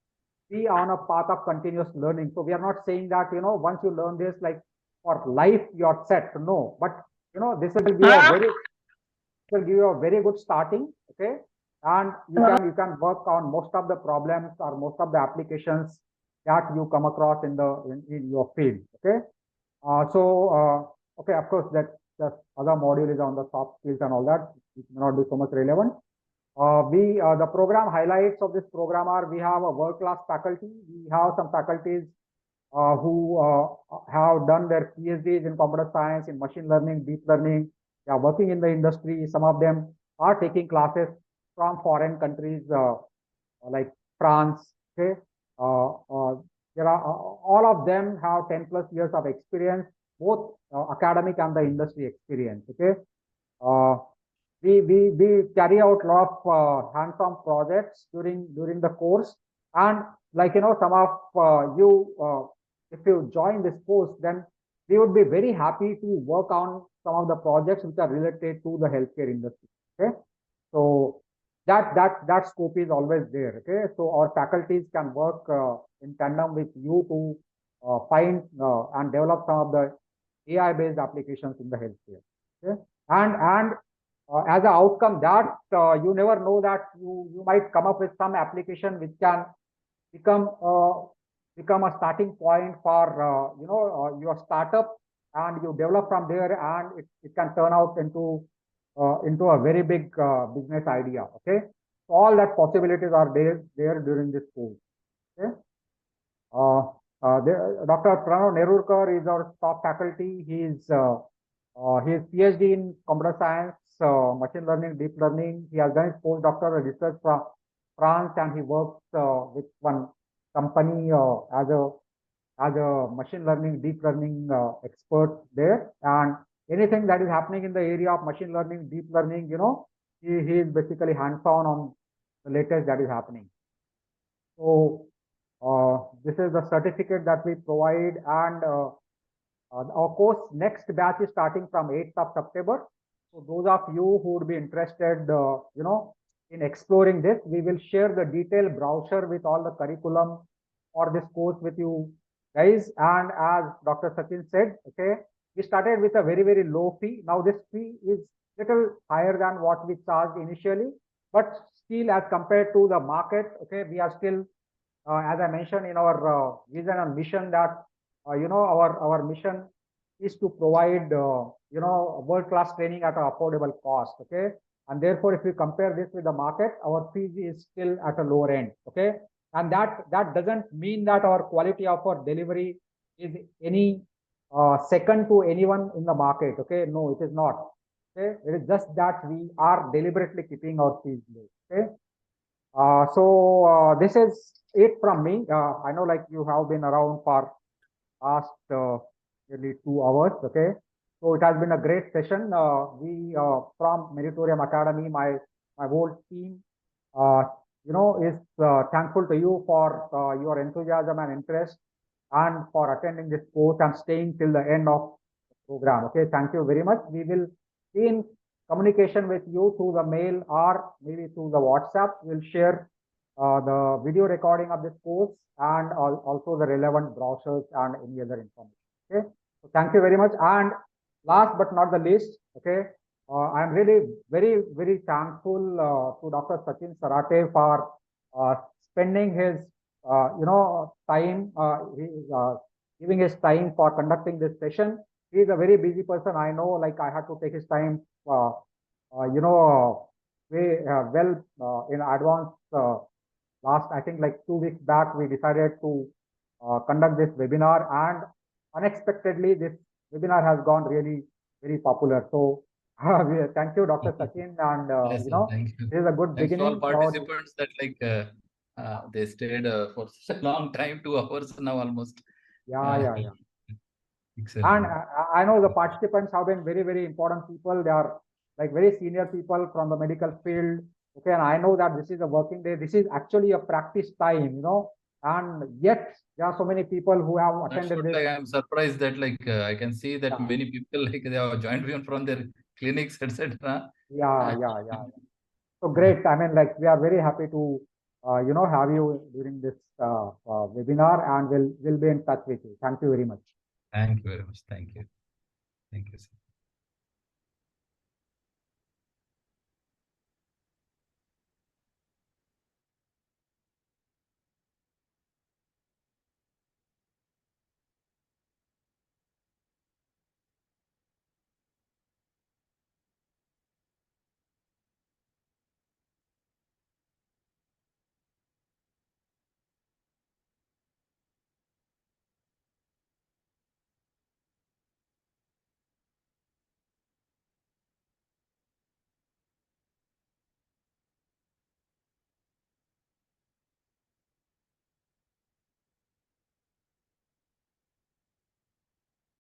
be on a path of continuous learning. So we are not saying that once you learn this, like for life you're set. No, but this will give you a very good starting. Okay. And you can work on most of the problems or most of the applications that you come across in your field. Okay. Okay, of course, that the other module is on the soft skills and all that, which may not be so much relevant. The program highlights of this program are we have a world-class faculty. We have some faculties who have done their PhDs in computer science, in machine learning, deep learning. They are working in the industry. Some of them are taking classes from foreign countries like France. Okay, there are all of them have 10 plus years of experience, both academic and the industry experience. Okay, we carry out a lot of hands-on projects during the course, and like some of you, if you join this course, then we would be very happy to work on some of the projects which are related to the healthcare industry. Okay, so that scope is always there. Okay, so our faculties can work in tandem with you to find and develop some of the AI-based applications in the healthcare. Okay, and as an outcome that you never know that you might come up with some application which can become a starting point for your startup, and you develop from there, and it can turn out into a very big business idea. Okay, so all that possibilities are there during this course. Okay, Dr. Pranav Nerurkar is our top faculty. He's PhD in computer science, machine learning, deep learning. He has done his postdoctoral research from France, and he works with one company as a machine learning, deep learning expert there. And anything that is happening in the area of machine learning, deep learning, he is basically hands-on on the latest that is happening. So this is the certificate that we provide, and our course next batch is starting from 8th of September. So those of you who would be interested, in exploring this, we will share the detailed brochure with all the curriculum for this course with you guys. And as Dr. Sachin said, okay, we started with a very, very low fee. Now this fee is little higher than what we charged initially, but still as compared to the market, okay, we are still, as I mentioned in our vision and mission, that our mission is to provide world-class training at an affordable cost. Okay, and therefore if we compare this with the market, our fee is still at a lower end. Okay, and that doesn't mean that our quality of our delivery is any second to anyone in the market. Okay, no, it is not. Okay, it is just that we are deliberately keeping our fees low. Okay, so this is it from me. I know like you have been around for past nearly 2 hours. Okay, so it has been a great session. We from Meritorium Academy, my whole team, is thankful to you for your enthusiasm and interest, and for attending this course and staying till the end of the program. Okay, thank you very much. We will be in communication with you through the mail or maybe through the WhatsApp. We'll share the video recording of this course and also the relevant brochures and any other information. Okay, so thank you very much. And last but not the least, okay, I'm really very, very thankful to Dr. Sachin Sarate for spending his time, giving his time for conducting this session. He is a very busy person. I know, like I had to take his time, way well in advance. Last, I think like 2 weeks back, we decided to conduct this webinar, and unexpectedly, this webinar has gone really very popular. So thank you, Dr. Sachin, and Yes, thank you. this is a good Thanks to beginning. all participants that they stayed for such a long time, 2 hours now almost. Yeah. Excellent. And I know the participants have been very, very important people. They are like very senior people from the medical field. Okay, and I know that this is a working day. This is actually a practice time, and yet there are so many people who have attended this. I'm surprised that I can see that many people they have joined me from their clinics, etc. Yeah. So great. I mean, like we are very happy to have you during this webinar, and we'll be in touch with you. Thank you very much. Thank you very much. Thank you. Thank you, sir.